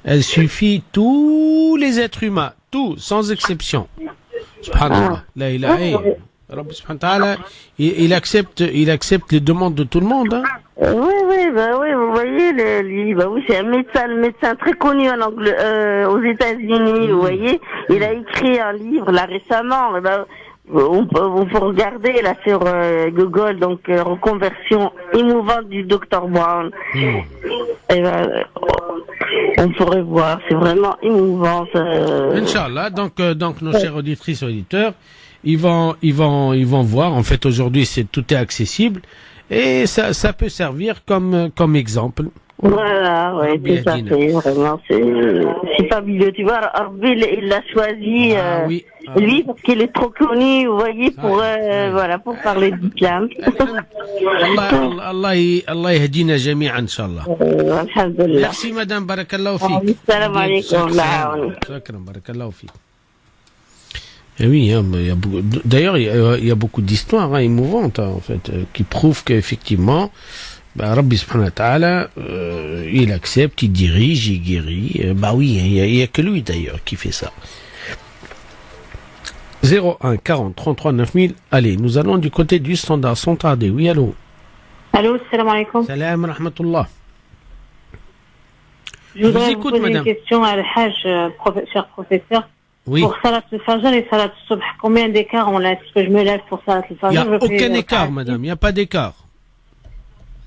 Elle suffit tous les êtres humains, tous, sans exception. Subhanallah. La ilaha illallah. Rabbi subhanahu wa ta'ala, il accepte les demandes de tout le monde. Hein. Oui, vous voyez, lui, oui, c'est un médecin très connu aux États-Unis, vous voyez. Il a écrit un livre là récemment. On peut regarder là sur Google, donc reconversion émouvante du Dr Brown. Et on pourrait voir, c'est vraiment émouvant. Inch'Allah, donc nos chers auditrices et auditeurs, ils vont voir. En fait, aujourd'hui, tout est accessible et ça peut servir comme exemple. Voilà, oui, tout à fait, vraiment, c'est fabuleux. Tu vois, Arbil, il l'a choisi, lui, parce qu'il est trop connu, vous voyez, pour parler d'islam. Allah yahdina jami'an, Inch'Allah. Alhamdulillah. Merci, madame, barakallahu fik. Salam alaikum. Shukran, barakallahu fik. Et oui, d'ailleurs, il y a beaucoup d'histoires émouvantes, en fait, qui prouvent qu'effectivement, Rabbi subhanahu wa ta'ala, il accepte, il dirige, il guérit. Oui, il n'y a que lui d'ailleurs qui fait ça. 01 40 33 9000. Allez, nous allons du côté du standard sans tarder. Oui, allô. Allô, salam alaikum. Salam rahmatullah. Je voudrais vous poser une question à Al-Hajj, cher professeur. Oui. Pour Salat al-Fajr et Salat al-Subh, combien d'écart on laisse que je me lève pour Salat al-Fajr? Il n'y a aucun écart, madame, il n'y a pas d'écart.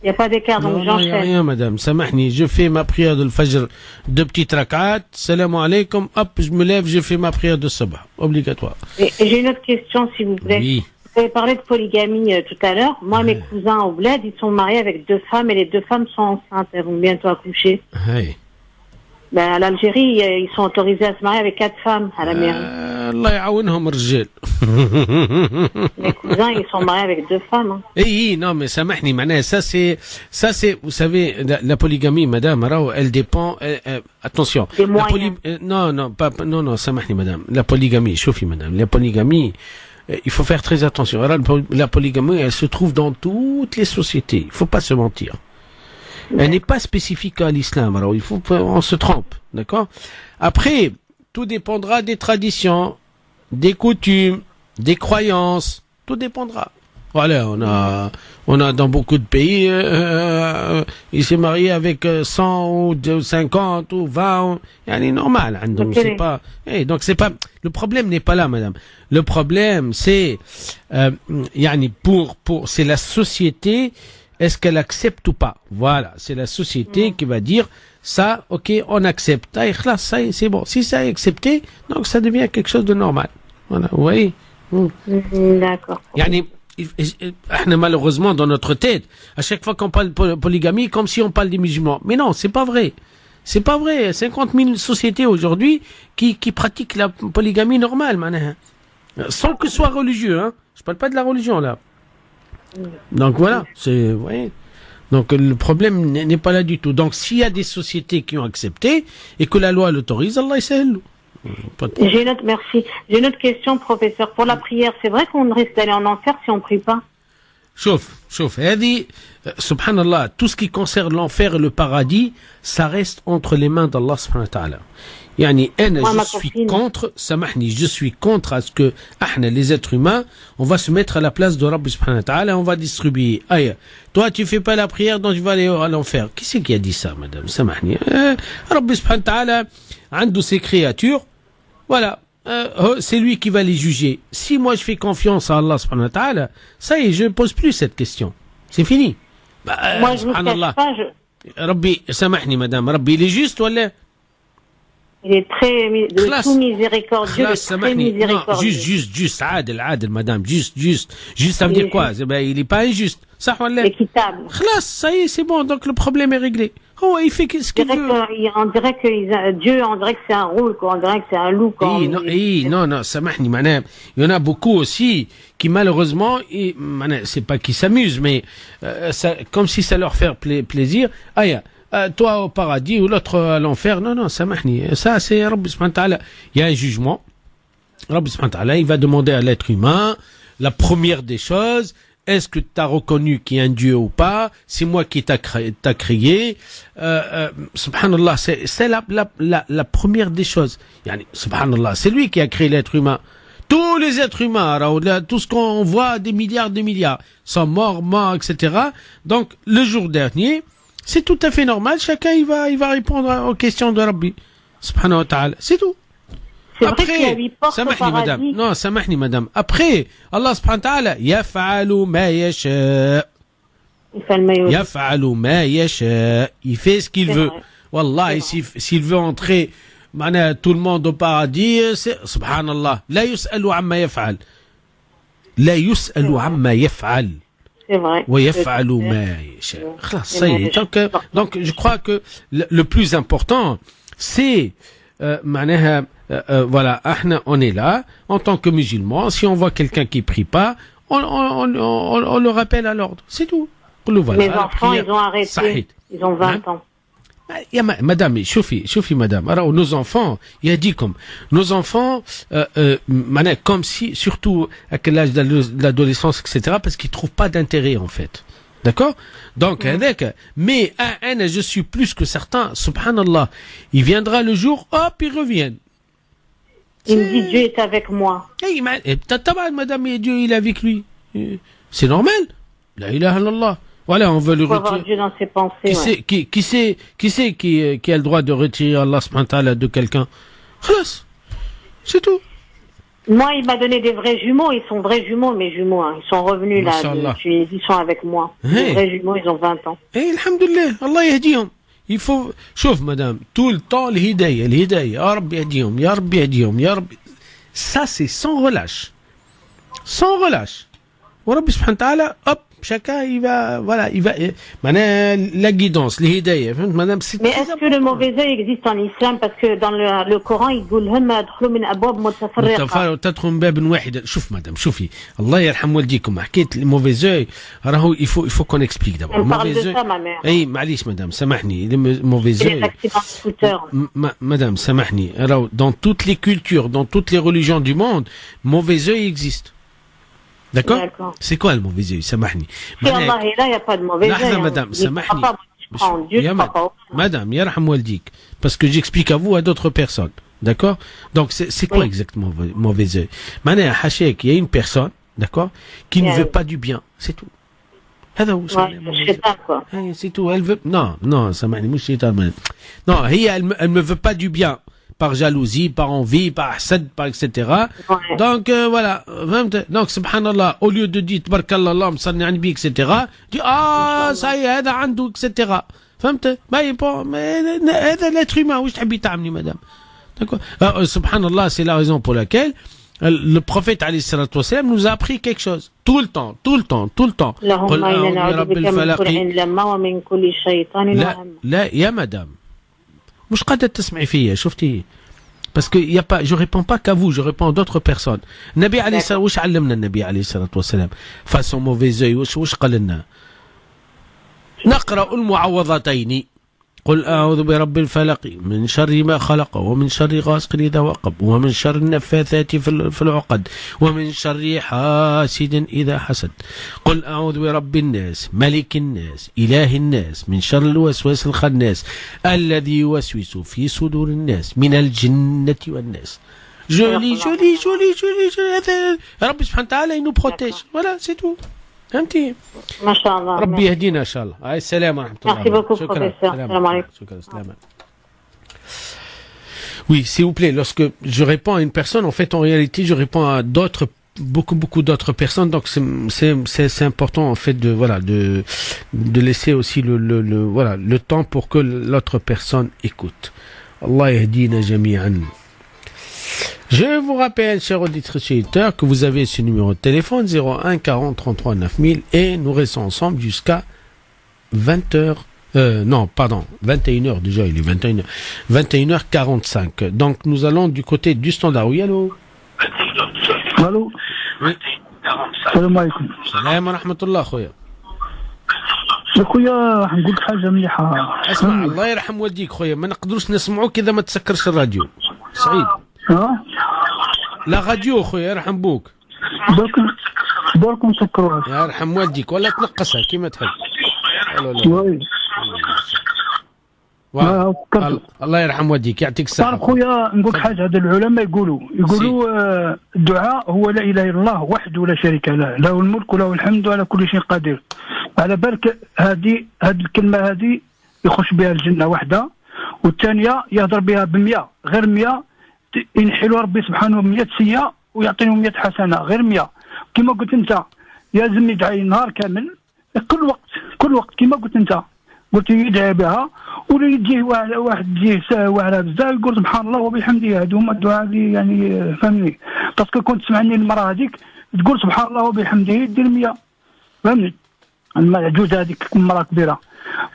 Il n'y a pas d'écart, donc j'enchaîne. Il n'y a rien, madame. Samahni, je fais ma prière de l'Fajr, 2 petites rak'at, salam alaikum, hop, je me lève, je fais ma prière de Sabah. Obligatoire. Et j'ai une autre question, s'il vous plaît. Oui. Vous avez parlé de polygamie tout à l'heure. Moi, mes cousins au bled, ils sont mariés avec 2 femmes et les 2 femmes sont enceintes. Elles vont bientôt accoucher. Hey. À l'Algérie, ils sont autorisés à se marier avec 4 femmes à la mairie. Allah ya'aounhum rijal. Mes cousins, ils sont mariés avec 2 femmes. Hein. Oui, non, mais samahni, ça c'est, vous savez, la polygamie, madame, elle dépend, attention. Des moyens. Non, samahni, madame. La polygamie, chauffez, madame. La polygamie, il faut faire très attention. La polygamie, elle se trouve dans toutes les sociétés. Il faut pas se mentir. Elle n'est pas spécifique à l'islam, alors on se trompe, d'accord? Après, tout dépendra des traditions, des coutumes, des croyances, tout dépendra. Voilà, on a dans beaucoup de pays, il s'est marié avec 100 ou 50 ou 20, c'est normal. Donc c'est pas, le problème n'est pas là, madame. Le problème c'est, c'est la société. Est-ce qu'elle accepte ou pas? Voilà, c'est la société qui va dire ça, ok, on accepte. Ça, c'est bon. Si ça est accepté, donc ça devient quelque chose de normal. Voilà, vous voyez? D'accord. Malheureusement, dans notre tête, à chaque fois qu'on parle de polygamie, comme si on parle des musulmans. Mais non, c'est pas vrai. C'est pas vrai. 50 000 sociétés aujourd'hui qui pratiquent la polygamie normale, sans que ce soit religieux. Hein. Je parle pas de la religion là. Donc voilà, vous voyez. Donc le problème n'est pas là du tout. Donc s'il y a des sociétés qui ont accepté et que la loi l'autorise, Allah yasahil. J'ai une autre question, professeur. Pour la prière, c'est vrai qu'on risque d'aller en enfer si on ne prie pas? Chauffe. Subhanallah, tout ce qui concerne l'enfer et le paradis, ça reste entre les mains d'Allah subhanahu wa ta'ala. Je suis contre à ce que les êtres humains, on va se mettre à la place de Rabbi subhanahu wa ta'ala, on va distribuer. Toi tu fais pas la prière, donc tu vas aller à l'enfer. Qui c'est qui a dit ça, madame? Samahni. Rabbi subhanahu wa ta'ala, un de ses créatures, voilà, c'est lui qui va les juger. Si moi je fais confiance à Allah subhanahu wa ta'ala, ça y est, je ne pose plus cette question. C'est fini. Moi je ne cache pas, Rabbi, samahni madame, Rabbi, il est juste ou là? Il est très tout miséricordieux, très miséricordieux. Juste, عادل madame, juste, ça veut dire quoi? Il est pas injuste. Ça ou là? Équitable. Khlas, ça y est, c'est bon, donc le problème est réglé. Oh, il fait ce qu'il veut. On dirait que Dieu, on dirait que c'est un rôle, quoi. On dirait que c'est un loup, quoi. Non, samahni, madame. Il y en a beaucoup aussi qui, malheureusement, c'est pas qu'ils s'amusent, mais comme si ça leur fait plaisir. Toi au paradis ou l'autre à l'enfer. Non, samahni. Ça, c'est Rabbi subhanahu wa ta'ala. Il y a un jugement. Rabbi subhanahu wa ta'ala, il va demander à l'être humain la première des choses. Est-ce que tu as reconnu qu'il y a un Dieu ou pas? C'est moi qui t'a créé. Subhanallah, c'est la première des choses. Subhanallah, c'est lui qui a créé l'être humain. Tous les êtres humains, tout ce qu'on voit, des milliards, sont morts, etc. Donc, le jour dernier, c'est tout à fait normal. Chacun, il va répondre aux questions de Rabbi. Subhanahu wa ta'ala. C'est tout. C'est vrai qu'il y a 8 portes au paradis. Madame. Non, samahni madame. Après, Allah subhanahu wa ta'ala, yaf'alu ma yasha. Yaf'alu ma yasha. Il fait ce qu'il veut. Wallah, s'il veut entrer, tout le monde au paradis, subhanallah. La yus'alu amma yaf'al. La yus'alu amma yaf'al. C'est vrai. Wa yaf'alu ma yasha. Ça y est. Donc, je crois que le plus important, c'est, voilà, on est là, en tant que musulmans, si on voit quelqu'un qui prie pas, on le rappelle à l'ordre. C'est tout. Les enfants, ils ont arrêté. Sahid. Ils ont 20 ans. Madame, chauffez, madame. Alors, nos enfants, il a dit comme, nos enfants, comme si, surtout à l'âge de l'adolescence, etc., parce qu'ils trouvent pas d'intérêt, en fait. D'accord? Donc, mais, je suis plus que certains, subhanallah, il viendra le jour, hop, ils reviennent. Il me dit Dieu est avec moi. Madame, et Dieu il est avec lui. C'est normal. La ilaha illallah. Voilà, on veut le retirer. Avoir Dieu dans ses pensées. Qui a le droit de retirer Allah subhanahu wa ta'ala de quelqu'un? C'est tout. Moi, il m'a donné des vrais jumeaux. Ils sont vrais jumeaux, mes jumeaux. Hein. Ils sont revenus là de Tunisie. Ils sont avec moi. Les vrais jumeaux, ils ont 20 ans. Alhamdulillah. Allah yahdihum. Il faut, chauffe madame, tout le temps le hidayah, ya Rabbi yahdihum, ya Rabbi yahdihum, ya Rabbi. Ça c'est sans relâche. Sans relâche. Wa Rabbi subhanahu wa ta'ala, hop, chacun il va, la guidance, le hidayah, madame, c'est. Mais est-ce que le mauvais œil existe en islam? Parce que dans le Coran, il dit شوف madame, شوفي الله يرحم والديكم حكيت الموفيز œil راهو il faut qu'on explique d'abord. On parle de ça, ma mère. معليش madame, سامحني, le mauvais œil. Madame, سامحني, alors dans toutes les cultures, dans toutes les religions du monde, mauvais œil existe. D'accord? C'est quoi le mauvais œil? Samahni. Si Allah est là, il n'y a pas de mauvais œil. Madame, samahni. Madame, yarham waldik. Parce que j'explique à vous, à d'autres personnes. D'accord? Donc, c'est quoi exactement mauvais œil? Mané, hachek, il y a une personne, d'accord, qui ne veut pas du bien. C'est tout. C'est tout. Elle veut, non, samahni, mouch shaitan. Non, elle me veut pas du bien. Par jalousie, par envie, par hasad, par etc. Ouais. Donc, voilà. Donc, subhanallah, au lieu de dire, tabarakallah, Allah, msalni anbi, etc., dit, ça y est, هذا عنده, etc. فهمت؟ mais هذا l'être humain, où je t'habite à amener, madame. D'accord? Subhanallah, c'est la raison pour laquelle le prophète, alayhi salatu wassalam, nous a appris quelque chose. Tout le temps. لا, يا madame. مش قادرة تسمعي فيا شفتي parce que y a pas, je réponds pas qu'à vous, je réponds à d'autres personnes. النبي عليه الصلاة وش علمنا النبي عليه الصلاة والسلام face au mauvais œil وش قال لنا نقرأ المعوضتين قل أعوذ برب الفلق من شر ما خلق ومن شر غاسق إذا وقب ومن شر النفاثات في العقد ومن شر حاسد إذا حسد قل أعوذ برب الناس ملك الناس إله الناس من شر الوسواس الخناس الذي يوسوس في صدور الناس من الجنة والناس. Joli. رب سبحانه وتعالى il nous protège. Voilà, c'est tout. فهمتي؟ ما شاء الله. ربي يهدينا ان شاء الله. السلام ورحمه الله. Merci beaucoup, professeur. Salam alaikum. Oui, s'il vous plaît, lorsque je réponds à une personne, en fait, en réalité, je réponds à d'autres beaucoup d'autres personnes. Donc c'est important en fait de laisser aussi le temps pour que l'autre personne écoute. Allah yahdina jami'an. Je vous rappelle, chers auditrices et auditeurs, que vous avez ce numéro de téléphone 01 40 33 9000 et nous restons ensemble jusqu'à 20h. 21h déjà, il est 21h45. Donc nous allons du côté du standard. Oui, allô? Allô? Oui. Salam alaikum. Salam wa rahmatullah خويا. خويا راح نقول لك حاجه مليحه. اسمع الله يرحم والديك خويا، ما نقدروش نسمعوك اذا ما تسكرش الراديو. سعيد. لا راديو خويا يرحم بوك. درك نسكروها. يرحم والديك ولا تنقصها كيما تحب. وي. الله يرحم والديك يعطيك الصحة. تعرف خويا نقول لك حاجه، هذا العلماء يقولوا الدعاء هو لا اله الا الله وحده لا شريك له، له الملك وله الحمد على كل شيء قدير. على بالك هذه الكلمه هذه يخش بها الجنه وحده، والثانيه يهضر بها ب100 غير 100 ينحلوا ربي سبحانه 100 سيئه ويعطيهم 100 حسنه غير 100. كما قلت انت لازم يدعي نهار كامل كل وقت كما قلت انت، قلت يدعي بها ولا يجيه واحد يجيه واعره بزاف يقول سبحان الله وبحمده. هذو هما الدعاء اللي يعني فهمني، باسكو كنت تسمعني المراه هذيك تقول سبحان الله وبحمده دير 100 فهمني، العجوز هذيك مراه كبيره،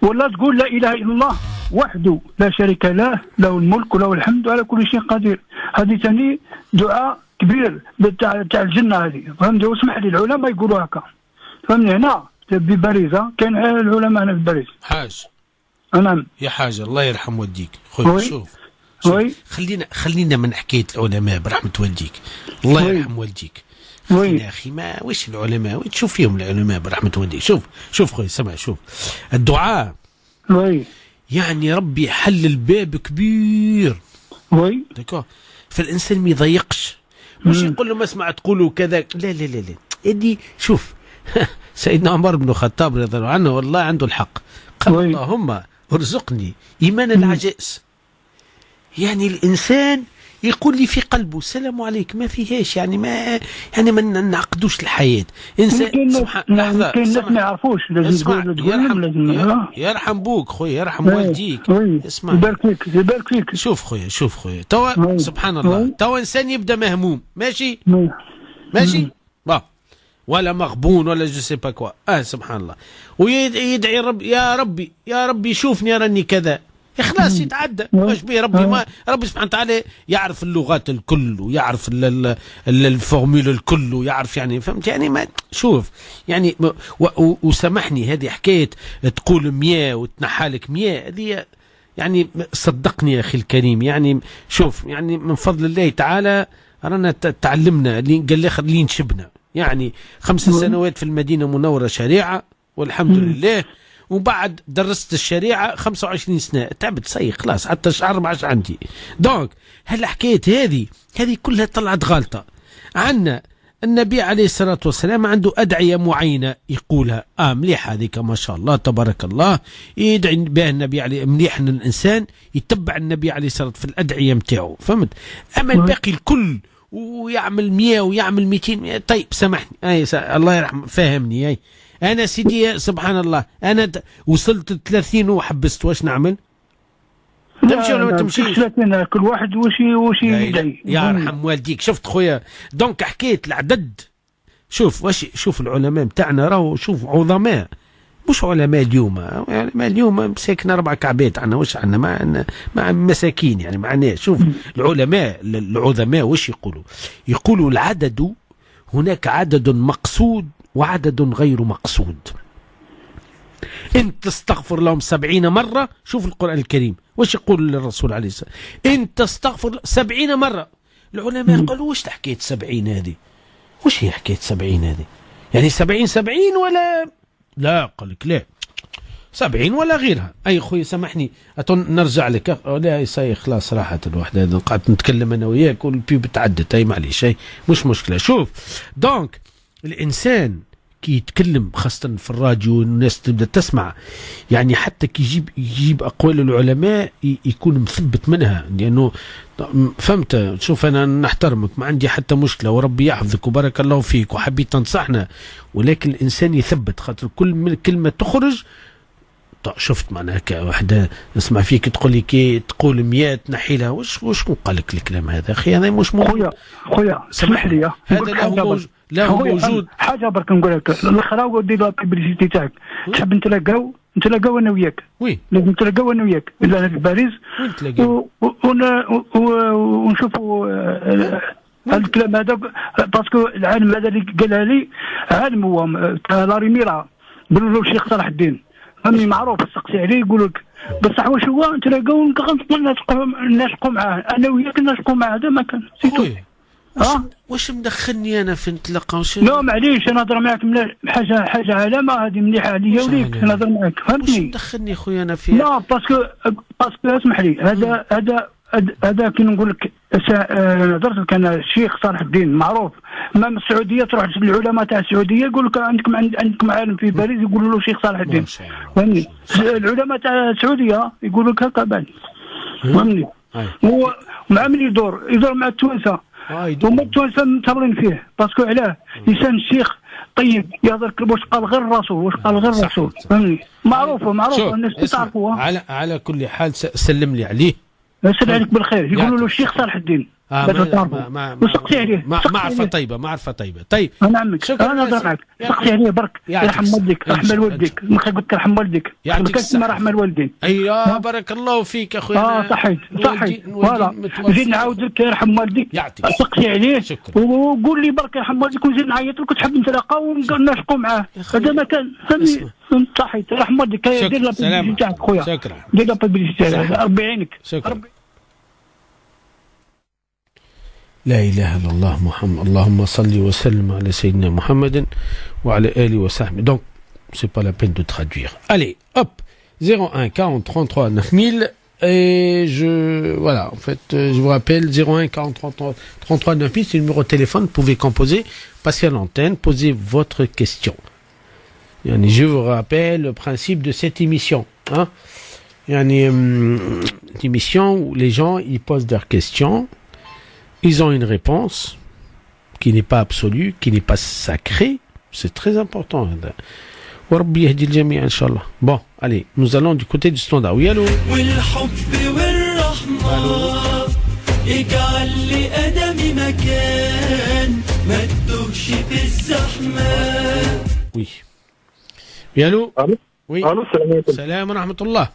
ولا تقول لا اله الا الله وحده لا شريك له، له الملك وله الحمد على كل شيء قدير. هذه ثاني دعاء كبير تاع الجنه هذه فهمتي. واسمح لي العلماء يقولوا هكا فهمني. هنا بباريس كاين العلماء هنا في باريس. حاج نعم يا حاج الله يرحم والديك خويا. شوف خلينا من حكايه العلماء برحمه والديك، الله يرحم والديك. يا اخي ما وش العلماء وين تشوف فيهم العلماء برحمه والديك؟ شوف خويا سمع، شوف الدعاء يعني ربي حل الباب كبير. وي داكور، فالانسان ما يضيقش، مش يقول له ما اسمع تقولوا كذا. لا لا لا لا ادي شوف سيدنا عمر بن الخطاب رضي الله عنه والله عنده الحق، قال اللهم ارزقني ايمان العجائز. يعني الانسان يقول لي في قلبه السلام عليك ما فيهاش، يعني ما نعقدوش الحياه. انسان سبحان لحظه كاين ناس ما يعرفوش لازم تقول يرحم بوك خويا يرحم والديك. اسمع يبارك فيك. شوف خويا توا سبحان الله توا انسان يبدا مهموم ماشي ولا مغبون ولا جو سي با كوا سبحان الله، ويدعي ربي يا ربي شوفني راني كذا، خلاص يتعدى. واش بيه ربي سبحانه وتعالى يعرف اللغات الكل ويعرف الفورمول الكل ويعرف يعني فهمت يعني ما شوف يعني وسامحني هذه حكايه تقول 100 وتنحالك 100 هذه يعني صدقني يا اخي الكريم. يعني شوف يعني من فضل الله تعالى رانا تعلمنا اللي قال الاخر اللي نشبنا يعني 5 سنوات في المدينه المنوره شريعه والحمد لله، وبعد درست الشريعه 25 سنه تعبت سي خلاص حتى الشعر ما عادش عندي. دونك هالحكايه هذه كلها طلعت غلطه. عندنا النبي عليه الصلاه والسلام عنده ادعيه معينه يقولها مليح هذيك ما شاء الله تبارك الله يدعي بها النبي عليه، مليح ان الانسان يتبع النبي عليه الصلاه في الادعيه نتاعو فهمت. اما الباقي الكل ويعمل 100 ويعمل 200 طيب سامحني الله يرحم فهمني. انا سيدي سبحان الله انا وصلت 30 وحبست واش نعمل؟ تمشي ولا ما تمشيش؟ 30 كل واحد وش يدعي. يرحم والديك. شفت خويا دونك حكيت العدد. شوف العلماء بتاعنا راهو شوف عظماء، مش علماء اليوم. علماء اليوم مساكن 4 كعبات عنا واش عنا مع مساكين يعني معناه. شوف العظماء واش يقولوا العدد هناك عدد مقصود وعدد غير مقصود. انت تستغفر لهم 70 مرة. شوف القرآن الكريم واش يقول الرسول عليه الصلاة والسلام، انت تستغفر 70 مرة. العلماء قالوا واش حكاية 70 هذه؟ واش هي حكاية 70 هذه؟ يعني 70 ولا لا؟ قال لك لا 70 ولا غيرها. اي خويا سامحني نرجع لك. لا صاي خلاص راحت الوحده قعدت نتكلم انا وياك والبيب تعدت. اي معليش مش مشكله. شوف دونك الانسان كي يتكلم خاصة في الراديو الناس تبدأ تسمع، يعني حتى كي يجيب أقوال العلماء يكون مثبت منها، لأنه فهمت. شوف أنا نحترمك، ما عندي حتى مشكلة، وربي يحفظك وبارك الله فيك، وحبيت تنصحنا، ولكن الإنسان يثبت، خاطر كل كلمة تخرج شفت معناها واحدة نسمع فيك تقول لي كي تقول 100 تنحي لها، واش قال لك الكلام هذا اخي؟ هذا مش خويا اسمح لي، هذا لا هو موجود. حاجه برك نقول لك، الاخراج دير لا بيبليسيتي تاعك، تحب نتلاقاو انا وياك، وي لازم نتلاقاو انا وياك الا في باريس ونشوفوا هذا الكلام هذا، باسكو العالم هذا اللي قالها لي عالم هو تاع ريميرا، قالوا له الشيخ صلاح الدين، فهمني معروف، تسقسي عليه يقول لك بصح واش هو نتلاقاو نلحقوا معاه انا وياك، نلحقوا معاه، هذا ما كان سيتو. واش مدخلني انا في نتلاقاو؟ لا معليش، انا نهضر معاك حاجه علامه هذه مليحه عليا وليك، نهضر معاك فهمتني. واش مدخلني خويا انا فيها؟ لا باسكو اسمح لي، هذا كي نقول لك درت كان الشيخ صالح الدين معروف، ما من السعوديه تروح للعلماء تاع السعوديه يقول لك عندكم عالم في باريس يقولوا له الشيخ صالح الدين، فهمني. العلماء تاع السعوديه يقولوا لك هكا بعد، فهمني. هو مع من يدور مع التوانسه، هما التوانسه متهورين فيه، باسكو علاه لسان الشيخ طيب، يهضر واش قال غير الرسول، فهمني. معروفه الناس تعرفوها. على كل حال سلم لي عليه، يسأل عليك بالخير، يقولوا له الشيخ صالح الدين. وسقسي عليه، معرفة طيبة. طيب انا عمك انا نهضر معك، سقسي عليه برك، يرحم والديك، رحم والديك، ما قلت رحم والديك، ما كانش ما رحم الوالدين. ايوه بارك الله فيك اخويا. صحيت فوالا، نزيد نعاود لك يرحم والديك، سقسي عليه وقول لي برك يرحم والديك، ونزيد نعيط لك وتحب نتلاقاو ونلحقوا معاه، هذا ما كان صحيت. رحم والديك، دير لا بيبليسيتي تاعك خويا، دير لا بيبليسيتي تاعك، ربي يعينك. لا إله إلا الله محمد، اللهم صل وسلم على سيدنا محمد وعلى آله وصحبه. Donc, c'est pas la peine de traduire. Allez, hop, 01 40 33 9000 et voilà, en fait, je vous rappelle 01 40 33 9000, c'est le numéro de téléphone, vous pouvez composer, passer à l'antenne, poser votre question. Je vous rappelle le principe de cette émission, hein. Une émission où les gens ils posent leurs questions. Ils ont une réponse qui n'est pas absolue, qui n'est pas sacrée. C'est très important. Bon, allez, nous allons du côté du standard. Oui, allô? Oui. Oui, allô? Oui. Salam wa rahmatullah.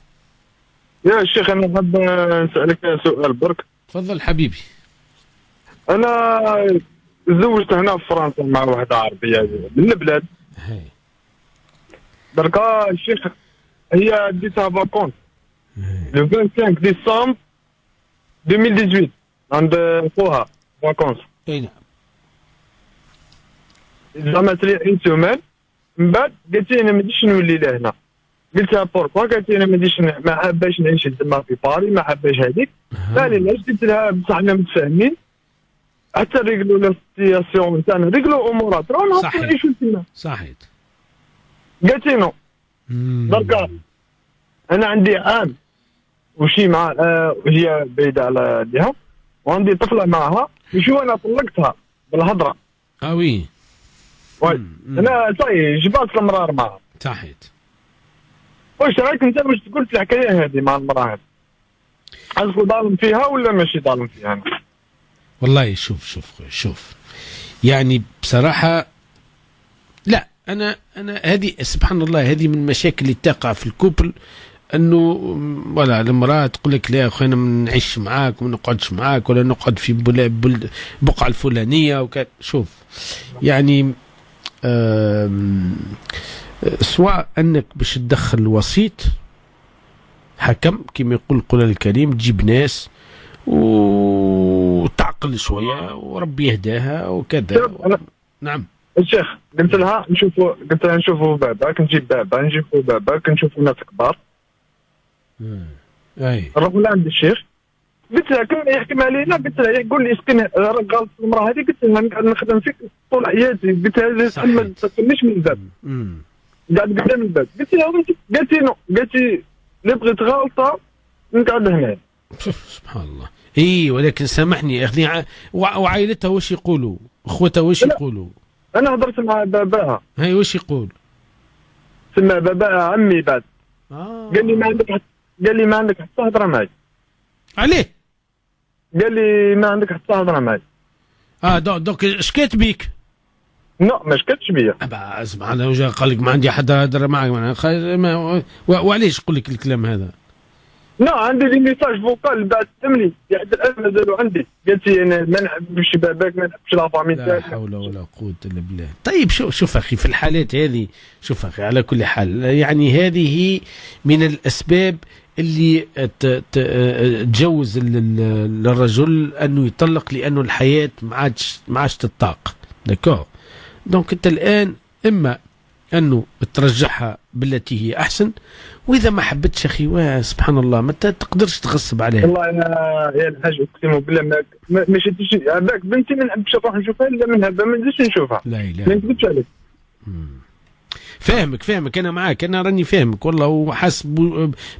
يا شيخ أنا حاب نسألك سؤال برك. تفضل حبيبي. أنا تزوجت هنا في فرنسا مع واحدة عربية من البلاد. دركا الشيخ هي ديتها فاكونس لو 25 ديسمبر 2018 عند خوها فاكونس. أي نعم. زعما تري إن سومان من بعد قالت لي أنا ما نجيش نولي لهنا. قلت لها بوركوا؟ قالت لي أنا ما نجيش، ما حاباش نعيش تما في باري، ما حاباش هذيك. لا علاش؟ قلت لها بصح حنا متفاهمين حتى ريقلوا لا سياسيون تاعنا، ريقلوا امورات رانا نعرفوا نعيشوا تما. صحيت. قالت لي نو. دركا انا عندي عام وشي مع هي بعيده على جهه، وعندي طفله معها، وشو انا طلقتها بالهضره. وي. وي انا صاي جبات المرار معها. صحيت. واش رايك انت واش تقول في الحكايه هذه مع المراه هذه؟ هل ظالم فيها ولا ماشي ظالم فيها أنا؟ والله شوف يعني بصراحة لا، أنا هذه سبحان الله هذه من المشاكل اللي تقع في الكوبل، أنه ولا المرأة تقول لك لا أخي أنا ما نعيش معاك وما نقعدش معاك ولا نقعد في بقعة الفلانية شوف يعني سواء أنك باش تدخل الوسيط حكم كما يقول القرآن الكريم، تجيب ناس وتعقل شويه وربي يهداها وكذا. نعم الشيخ قلت لها نشوفوا باباك، نجيب بابا، نجيبوا باباك، نشوفوا ناس كبار. اي نروحوا لعند الشيخ قلت لها كما يحكم علينا، قلت لها يقول لي اسكن راك غلط المراه هذه، قلت لها نقعد نخدم فيك طول حياتي، قلت لها ما تسكنيش من الباب، قاعد قدام الباب، قلت لها قالت لي نو، قالت لي اللي بغيت غلطه نقعد هنا. سبحان الله. اي ولكن سامحني اخي، وعائلتها واش يقولوا؟ اخوتها واش يقولوا؟ انا هضرت مع باباها. هاي واش يقول؟ سمع باباها عمي بعد. قال لي ما عندك حتى هضره معي. عليه؟ قال لي ما عندك حتى هضره معي. دوك شكيت بيك؟ لا ما شكتش بيا. اسمع انا وجا قال لك ما عندي حد هضره معك، وعلاش يقول لك الكلام هذا؟ لا عندي لي ميساج فوكال بعد تملي لحد الان مازالوا عندي، قالت لي انا ما نحبش باباك، ما نحبش لا فامي تاعك. لا حول ولا قوه الا بالله. طيب شوف اخي في الحالات هذه، شوف اخي على كل حال يعني هذه من الاسباب اللي تجوز للرجل انه يطلق، لانه الحياه ما عادش تطاق. داكور. دونك انت الان اما انه ترجعها بالتي هي احسن، واذا ما حبتش اخي سبحان الله ما تقدرش تغصب عليها. والله انا يا الحاج اقسم بالله ما شدتش هذاك بنتي، ما نحبش نروح نشوفها الا منها، ما نزيدش نشوفها. لا اله ما نكذبش عليك. فاهمك انا معاك، انا راني فاهمك والله، وحاس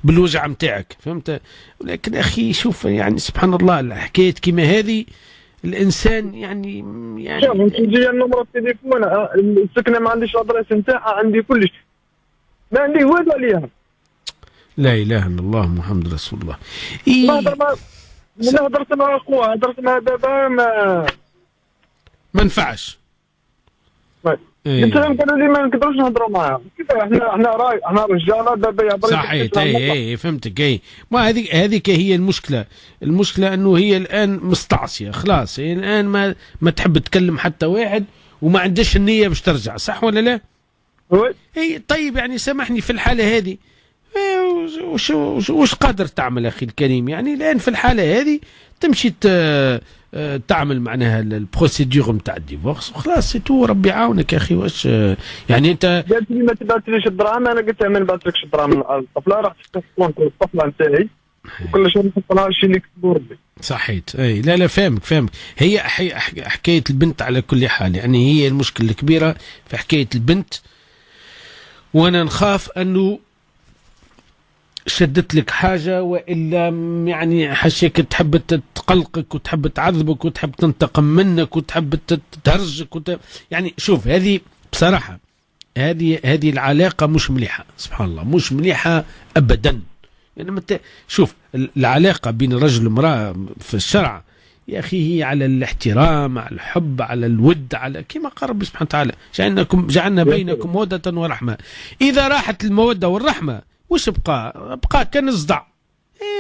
بالوجع نتاعك، فهمت؟ ولكن اخي شوف يعني سبحان الله الحكايه كيما هذه الانسان يعني شوف انت تجي النمره التليفون، السكنه ما عنديش الادريس نتاعها، عندي كلش، ما عندي والو عليها. لا اله الا الله محمد رسول الله. هضرت مع اخوها، هضرت مع بابا، ما نفعش. قلت لهم قالوا لي ما نقدروش نهضروا معاها، كيف احنا رجاله بابا يهضر. صحيت اي فهمتك. اي ما هذيك هي المشكله انه هي الان مستعصيه خلاص، هي الان ما تحب تكلم حتى واحد، وما عندهاش النيه باش ترجع، صح ولا لا؟ اي طيب يعني سامحني في الحاله هذه وش قادر تعمل اخي الكريم؟ يعني الان في الحاله هذه تمشي تعمل معناها البروسيدور نتاع الديفورس وخلاص سي تو. ربي يعاونك يا اخي. واش يعني انت قالت لي ما تبعثليش الدراهم، انا قلت لها ما نبعثلكش الدراهم الطفله، راح تستقبل الطفله نتاعي وكل شيء نحط لها الشيء اللي كتبوا ربي. صحيت. اي لا فاهمك. هي حكايه البنت على كل حال، يعني هي المشكله الكبيره في حكايه البنت، وانا نخاف انه شدت لك حاجة، وإلا يعني حشيك تحب تقلقك وتحب تعذبك وتحب تنتقم منك وتحب تهرجك يعني شوف هذه بصراحة هذه العلاقة مش مليحة، سبحان الله مش مليحة أبدا. يعني شوف العلاقة بين رجل وامرأة في الشرع يا أخي هي على الاحترام، على الحب، على الود، على كما قال ربي سبحانه وتعالى جعلنا بينكم مودة ورحمة. إذا راحت المودة والرحمة وش بقى كان الصدع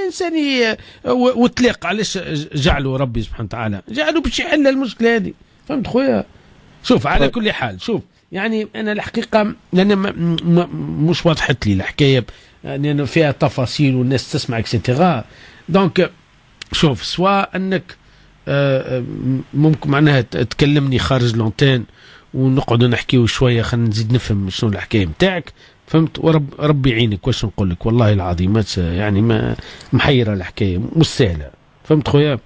إنساني وتلاق. علاش جعلوا ربي سبحانه وتعالى جعلوا باش يحل المشكلة هذه، فهمت خويا؟ شوف على كل حال شوف يعني أنا الحقيقة لأن مش وضحت لي الحكاية، لأن فيها تفاصيل والناس تسمع اكسترا. دونك شوف سواء أنك ممكن معناها تكلمني خارج لونتين ونقعد نحكيو شوية، خلينا نزيد نفهم شنو الحكاية متاعك، فهمت؟ وربي يعينك. واش نقول لك والله العظيم يعني ما محيرة الحكاية مش سهلة، فهمت خويا؟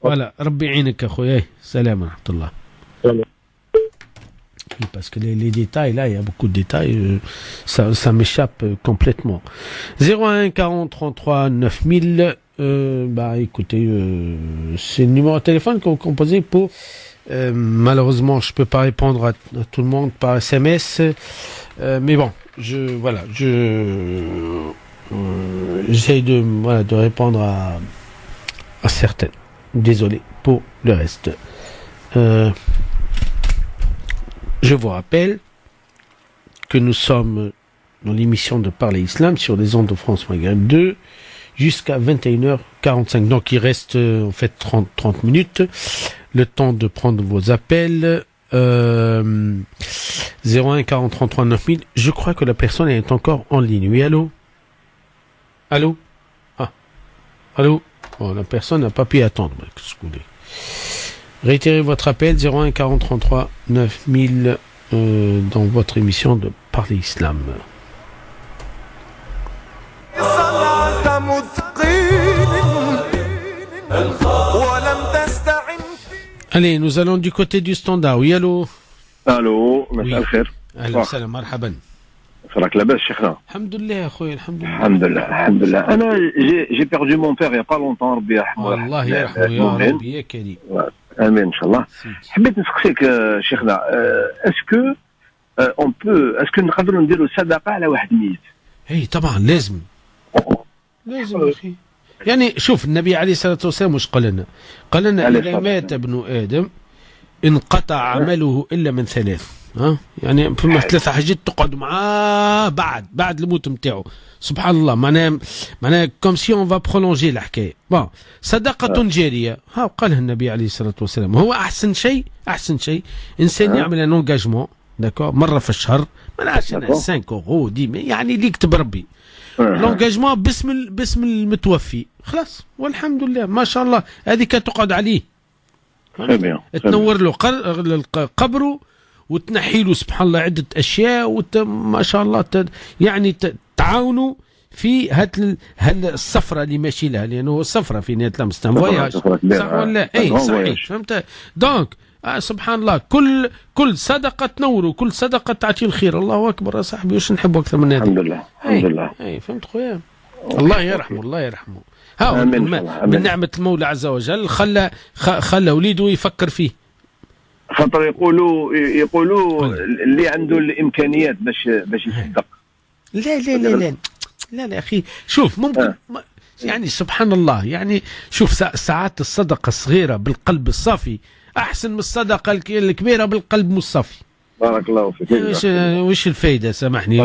ولا ربي يعينك يا خويا. سلام ورحمة الله. Parce que les détails, là, il y a beaucoup de détails, ça m'échappe complètement. 01 40 33 9000, bah écoutez, c'est le numéro de téléphone que vous composez pour... malheureusement, je peux pas répondre à tout le monde par SMS, mais bon, j'essaie de répondre à certaines. Désolé pour le reste. Je vous rappelle que nous sommes dans l'émission de Parler Islam sur les ondes de France Maghreb 2 jusqu'à 21h45. Donc il reste en fait 30 minutes. Le temps de prendre vos appels. 01 40 33 9000. Je crois que la personne est encore en ligne. Oui, allô? Allô? Ah. Allô? Bon, la personne n'a pas pu attendre. Réitérez votre appel 01 40 33 9000 dans votre émission de Parler Islam. صلاة مثقين Allez, nous allons du côté du standard. Oui, allô. Allô, مساء الخير. أهلا وسهلا مرحبا. راك لاباس شيخنا؟ الحمد لله أخويا الحمد لله. الحمد لله الحمد لله. أنا j'ai perdu mon père il y a pas longtemps ربي يرحمه. الله يرحمه يا ربي يا كريم. آمين إن شاء الله. حبيت نسقسيك شيخنا اسكو اون بو اسكو نقدروا نديروا صدقة على واحد ميت؟ إي طبعا لازم. لازم أخي. يعني شوف النبي عليه الصلاة والسلام وش قال لنا؟ قال لنا إذا مات ابن آدم انقطع عمله إلا من ثلاث. يعني فما ثلاثة حاجات تقعد معاه بعد الموت نتاعو. سبحان الله معناها كوم سي اون فا برولونجي الحكاية. بون صدقة جارية ها قالها النبي عليه الصلاة والسلام. هو أحسن شيء إنسان يعمل ان انجاجمون داكور مرة في الشهر ما نعرفش أنا 5 أورو ديما يعني اللي يكتب ربي. لونجاجمون باسم المتوفي خلاص والحمد لله ما شاء الله هذيك تقعد عليه. تنور له قبره وتنحي له سبحان الله عدة أشياء ما شاء الله يعني تعاونوا في السفرة اللي ماشي لها لأنه هو السفرة في نهاية الأمر فواياج صح ولا أي صحيح فهمت دونك سبحان الله كل صدقة تنور وكل صدقة تعطي الخير. الله أكبر يا صاحبي واش نحبوا أكثر من هذا. الحمد لله الحمد لله. أي فهمت خويا الله يرحمه الله يرحمه. ها من نعمة المولى عز وجل خلى وليده يفكر فيه. خاطر يقولوا اللي عنده الامكانيات باش يصدق. لا اخي شوف ممكن يعني سبحان الله يعني شوف ساعات الصدقه الصغيره بالقلب الصافي احسن من الصدقه الكبيره بالقلب الصافي. بارك الله فيك. وش الفايده سامحني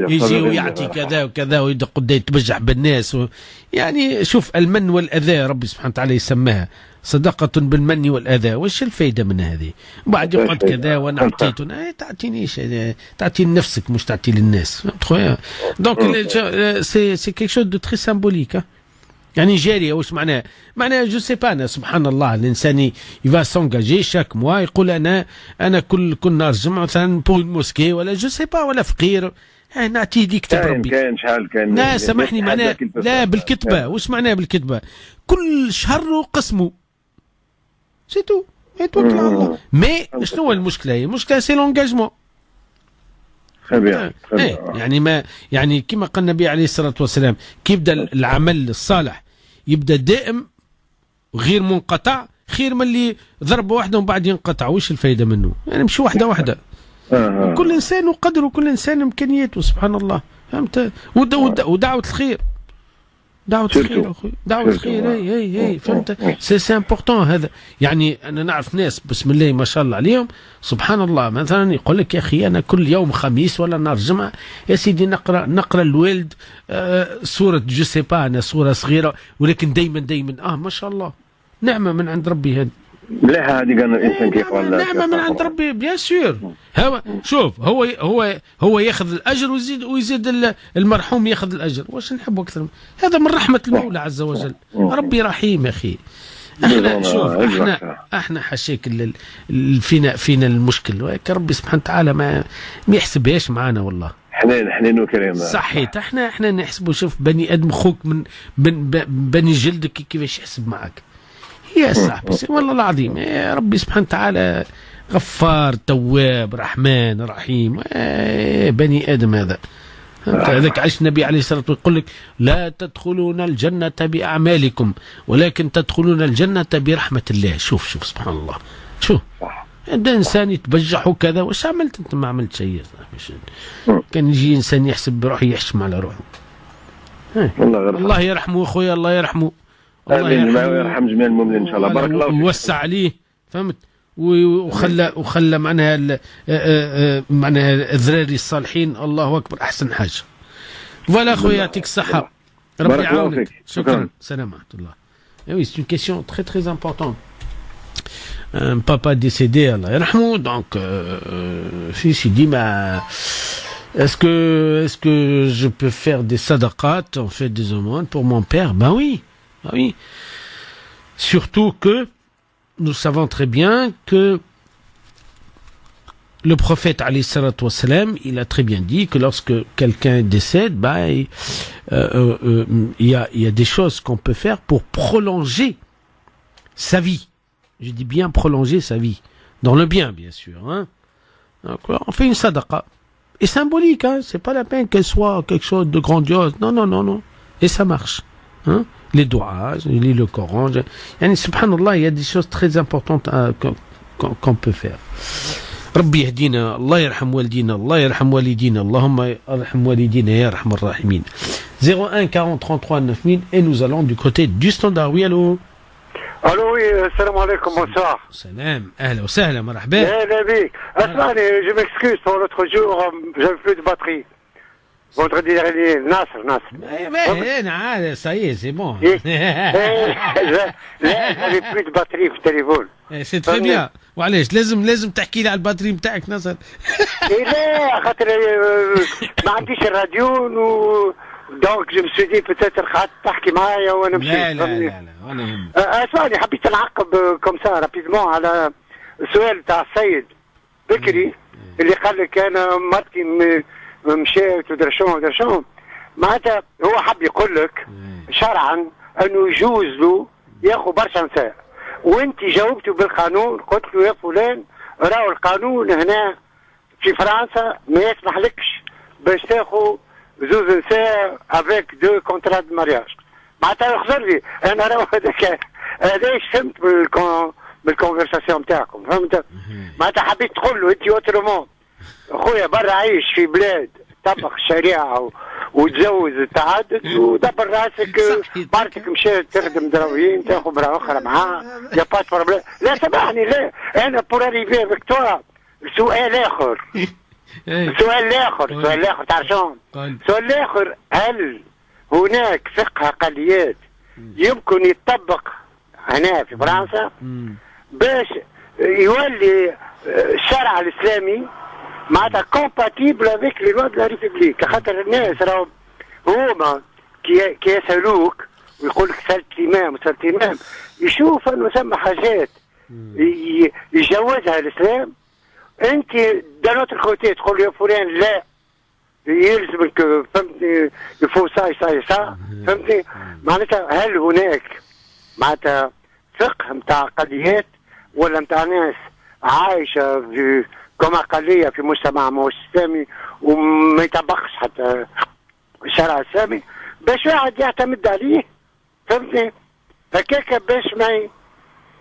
يجي ويعطي كذا وكذا ويقعد يتبجح بالناس يعني شوف المن والاذى ربي سبحانه وتعالى يسماها صدقة بالمن والأذى. وش الفايدة من هذه؟ بعد يقعد كذا وأنا أعطيته تعطينيش تعطي لنفسك مش تعطي للناس. فهمت خويا؟ دونك سي كيك شوز دو تري سامبوليك. يعني جارية واش معناها؟ معناها جو سي با أنا سبحان الله الإنسان يفا سونجاجي شاك موا يقول أنا كل نهار جمعة مثلا بور موسكي ولا جو سي با ولا فقير نعطيه ديك كتب ربي. كاين لا سامحني معناها لا بالكتبة. واش معناها بالكتبة؟ كل شهر وقسمه سي تو يتوكل على الله. مي شنو هو المشكله؟ المشكله سي لونجاجمون. يعني ما يعني كما قال النبي عليه الصلاه والسلام كي يبدا العمل الصالح يبدا دائم غير منقطع خير من اللي ضربه واحده ومن بعد ينقطع. وش الفائده منه؟ يعني مشي واحده. كل انسان وقدره وكل انسان امكانياته سبحان الله فهمت. ودعوه الخير دعوة الخير أخوي دعوة الخير هي فهمت سي امبورطون هذا. يعني أنا نعرف ناس بسم الله ما شاء الله عليهم سبحان الله مثلا يقول لك يا أخي أنا كل يوم خميس ولا نهار جمعة يا سيدي نقرأ الوالد سورة جو سي با أنا سورة صغيرة ولكن دايما ما شاء الله نعمة من عند ربي هذه. مليحة هذه قال الإنسان كيقول نعمة من عند ربي بيان سور. شوف هو ياخذ الأجر ويزيد المرحوم ياخذ الأجر. واش نحبوا أكثر هذا من رحمة المولى عز وجل. ربي رحيم يا أخي. احنا شوف احنا حاشاك فينا المشكل ولكن ربي سبحانه وتعالى ما يحسبهاش معانا والله. حنين وكريم صحيت. احنا نحسبوا شوف بني ادم خوك من بني جلدك كيفاش يحسب معك يا صاحبي والله العظيم. يا ربي سبحانه وتعالى غفار تواب رحمن رحيم. بني ادم هذا هذاك عاش النبي عليه الصلاه والسلام يقول لك لا تدخلون الجنه باعمالكم ولكن تدخلون الجنه برحمه الله. شوف سبحان الله. شوف هذا انسان يتبجح وكذا واش عملت انت؟ ما عملت شيء. كان يجي انسان يحسب بروحه يحشم على روحه. الله يرحمه اخويا الله يرحمه. امين ويرحم جميع المؤمنين ان شاء الله. بارك الله فيك. ووسع عليه فهمت وخلى معناها الذراري الصالحين. الله اكبر احسن حاجه. فوالا خويا يعطيك الصحه ربي يعاونك. شكرا سلام ورحمه الله. Oui, c'est une question très importante. Un papa décédé Allah yarhamou donc fils il dit est-ce que je peux faire des sadaqat en fait des aumônes pour mon père? Ben oui. Surtout que nous savons très bien que le prophète alayhi salatu wassalam, il a très bien dit que lorsque quelqu'un décède, il y a des choses qu'on peut faire pour prolonger sa vie. Je dis bien prolonger sa vie. Dans le bien, bien sûr. Hein. Donc, on fait une sadaqa. Et symbolique, hein. C'est pas la peine qu'elle soit quelque chose de grandiose. Non. Et ça marche. Hein. Les doigts, je lis le Coran. Subhanallah, il y a des choses très importantes qu'on peut faire. ربي يهدينا الله يرحم والدينا الله يرحم والدينا اللهم ارحم والدينا يا ارحم الراحمين 01 40 33 9000 et nous allons du côté du standard. Oui, allô. Allô, oui, salam alaikum, bonsoir. Salam, ahla wa sahla, marhaba. Eh, Nabi, Asmani, je m'excuse pour l'autre jour, j'avais plus de batterie. Vendredi dernier, Nasr. Mais, ça y est, c'est bon. j'avais plus de batterie في التليفون. C'est très bien. وعلاش لازم تحكي لي على الباتري نتاعك نصر. لا خاطر ما عنديش الراديو دونك جو مسو دي بوتيتر خاطر تحكي معايا وانا مشيت. لا ولا يهمك. اسمعني حبيت نعقب كوم سا رابيدمون على السؤال تاع السيد بكري اللي قال لك انا مرتي مشيت ودرشون معناتها هو حب يقول لك شرعا انه يجوز له ياخذ برشا نساء وانت جاوبته بالقانون قلت له يا فلان راهو القانون هنا في فرنسا ما يسمح لكش باش تاخذ زوز نساء افيك دو كونترا دو مارياج معناتها يخزر لي انا راهو هذاش فهمت بالكونفرساسيون نتاعكم فهمت معناتها حبيت تقول له انت اوترومون خويا برا عايش في بلاد طبق الشريعه وتزوج التعدد ودبر راسك بارتك مشيت تخدم دراويين تاخذ مرأة اخرى معاها يا با بروبليم. لا سامحني لا انا بور اريفي افيك توا سؤال اخر تعرف شلون؟ السؤال الاخر هل هناك فقه اقليات يمكن يتطبق هنا في فرنسا باش يولي الشرع الاسلامي معناتها كومباتيبل افيك لي لوا دو لا ريبوبليك خاطر الناس راهم هما كي يسالوك ويقول لك سالت الامام يشوف انه ثم حاجات يجوزها الاسلام انت دانوت الكوتي تقول يا فلان لا يلزمك فهمتني يفو ساي فهمتني معناتها هل هناك معناتها فقه نتاع قضيات ولا نتاع ناس عايشه في كما أقلية في مجتمع مو إسلامي وما يطبقش حتى الشرع الإسلامي باش واحد يعتمد عليه فهمتني هكاك باش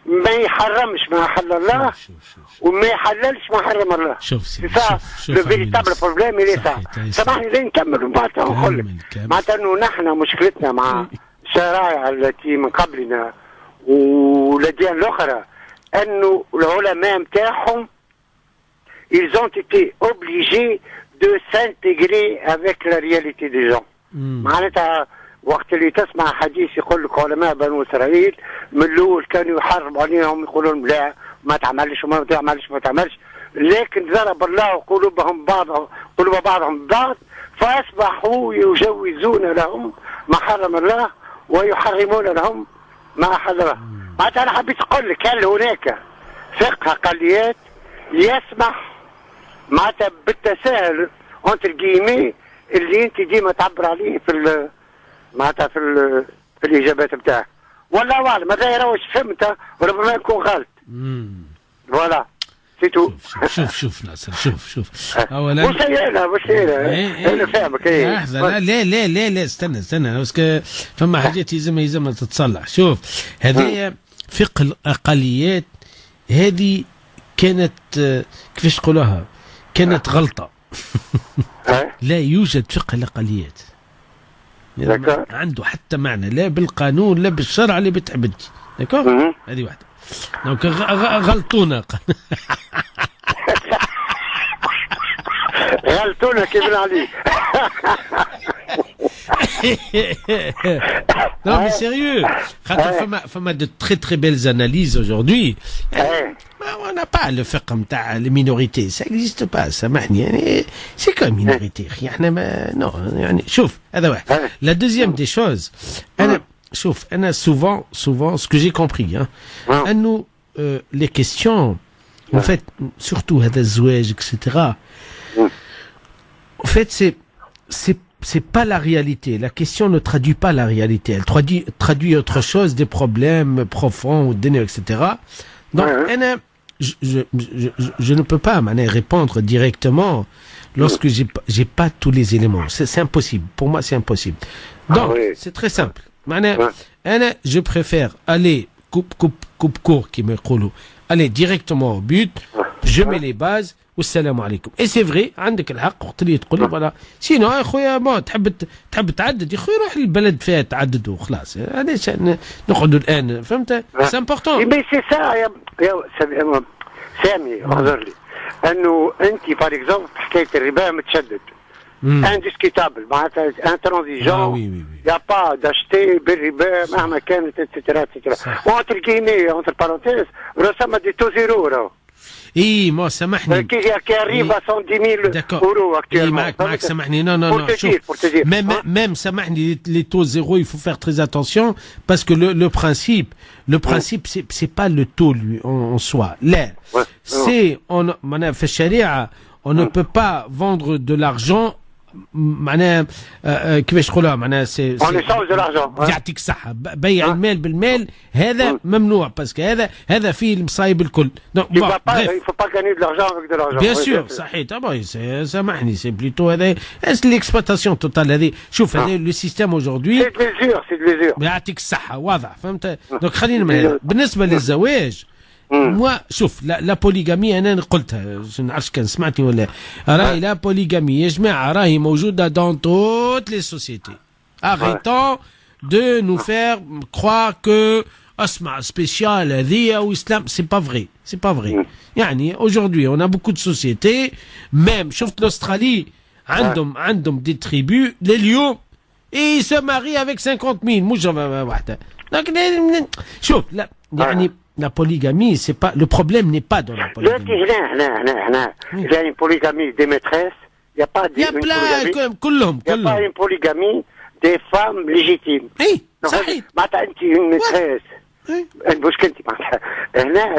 ما يحرمش ما حل الله وما يحللش ما حرم الله. شوف لو فيريتابل بروبليم اللي صح سامحني لين نكمل ومن بعد نقول لك معناتها انه نحن مشكلتنا مع الشرائع التي من قبلنا والأديان الأخرى انه العلماء نتاعهم ils ont été obligés de s'intégrer avec la réalité des gens. معناتها وقت اللي تسمع حديث يقول لك علماء بنو اسرائيل من الاول كانوا يحرموا عليهم يقولون لا ما تعملش وما تعملش لكن ضرب الله قلوب بعضهم بعض فاصبحوا يجوزون لهم ما حرم الله ويحرمون لهم ما احل الله. معناتها انا حبيت اقول لك هل هناك فقه اقليات يسمح معناتها بالتساهل اونتر جيمي اللي انت ديما تعبر عليه في معناتها في الاجابات نتاعك والله اعلم هذا راهو فهمت وربما يكون غلط. فوالا سي تو. شوف ناصر شوف اولا مش انا فاهمك لحظه لا استنى باسكو فما حاجات يلزمها تتصلح. شوف هذه فقه الاقليات هذه كانت كيفاش نقولوها كانت غلطة. لا يوجد فقه الأقليات عنده حتى معنى لا بالقانون لا بالشرع لا بالتعبد. داكور هذه واحدة دونك غلطونا غلطونا كيف عليك. Non mais sérieux, فما de très belles analyses aujourd'hui. On n'a pas le fait comme t'as les minorités, ça n'existe pas, سامحني يعني c'est comme minorité. احنا ما non يعني شوف هذا واحد. La deuxième des choses, أنا souvent ce que j'ai compris أنه les questions en fait surtout هذا الزواج etc. En fait c'est pas la réalité. La question ne traduit pas la réalité. Elle traduit autre chose, des problèmes profonds, etc. Donc, je ne peux pas répondre directement lorsque j'ai pas tous les éléments. C'est impossible. Pour moi, c'est impossible. Donc, c'est très simple. Je préfère aller coupe court qui me coulou. Aller directement au but. Je mets les bases. والسلام عليكم. Et c'est vrai عندك الحق وقت اللي تقول لي فوالا سينو يا خويا ما تحب تعدد يا خويا روح للبلد فيها تعدد وخلاص. علاش نقعدوا الان فهمت؟ سي امبورطون. مي سي سا يا سامي اعذر لي انه انت باغ اكزومبل حكايه الربا متشدد انديسكيتابل معناتها انترانزيجون يا با داشتي بالربا مهما كانت اتسيتيرا اتسيتيرا اونتر كيني اونتر بارونتيز رسم دي تو زيرو راهو اي ما سامحني qui arrive à 110 000 euros actuellement. معك سامحني non même سامحني les taux zéro il faut faire très attention parce que le principe c'est pas le taux lui en soi là c'est في الشريعة on ne peut pas vendre de l'argent معناها كيفاش نقولها معناها سي on échange de l'argent يعطيك الصحة بيع المال بالمال هذا ممنوع باسكو هذا فيه المصايب الكل دونك il faut pas gagner de l'argent avec de l'argent bien sûr صحيح طبعا سامحني سي بليتو هذا l'exploitation totale هذه شوف هذا لو سيستيم aujourd'hui c'est de l'usure يعطيك الصحة واضح فهمت دونك خلينا من بالنسبة للزواج موا شوف لا بوليغامي انا قلتها ما نعرفش كان سمعتني ولا راهي لا بوليغامي يا جماعه راهي موجوده dans toutes les sociétés arrêtons de nous faire croire que اسمع spécial هذه او اسلام c'est pas vrai يعني aujourd'hui on a beaucoup de sociétés même شفت l'Australie عندهم des tribus اليوم et ils se marient avec 50 000 مش واحده donc شوف لا يعني la polygamie, c'est pas, le problème n'est pas dans la polygamie. Il y a une polygamie des maîtresses, il n'y a pas une polygamie des femmes légitimes. Oui, صحيح. une maîtresse.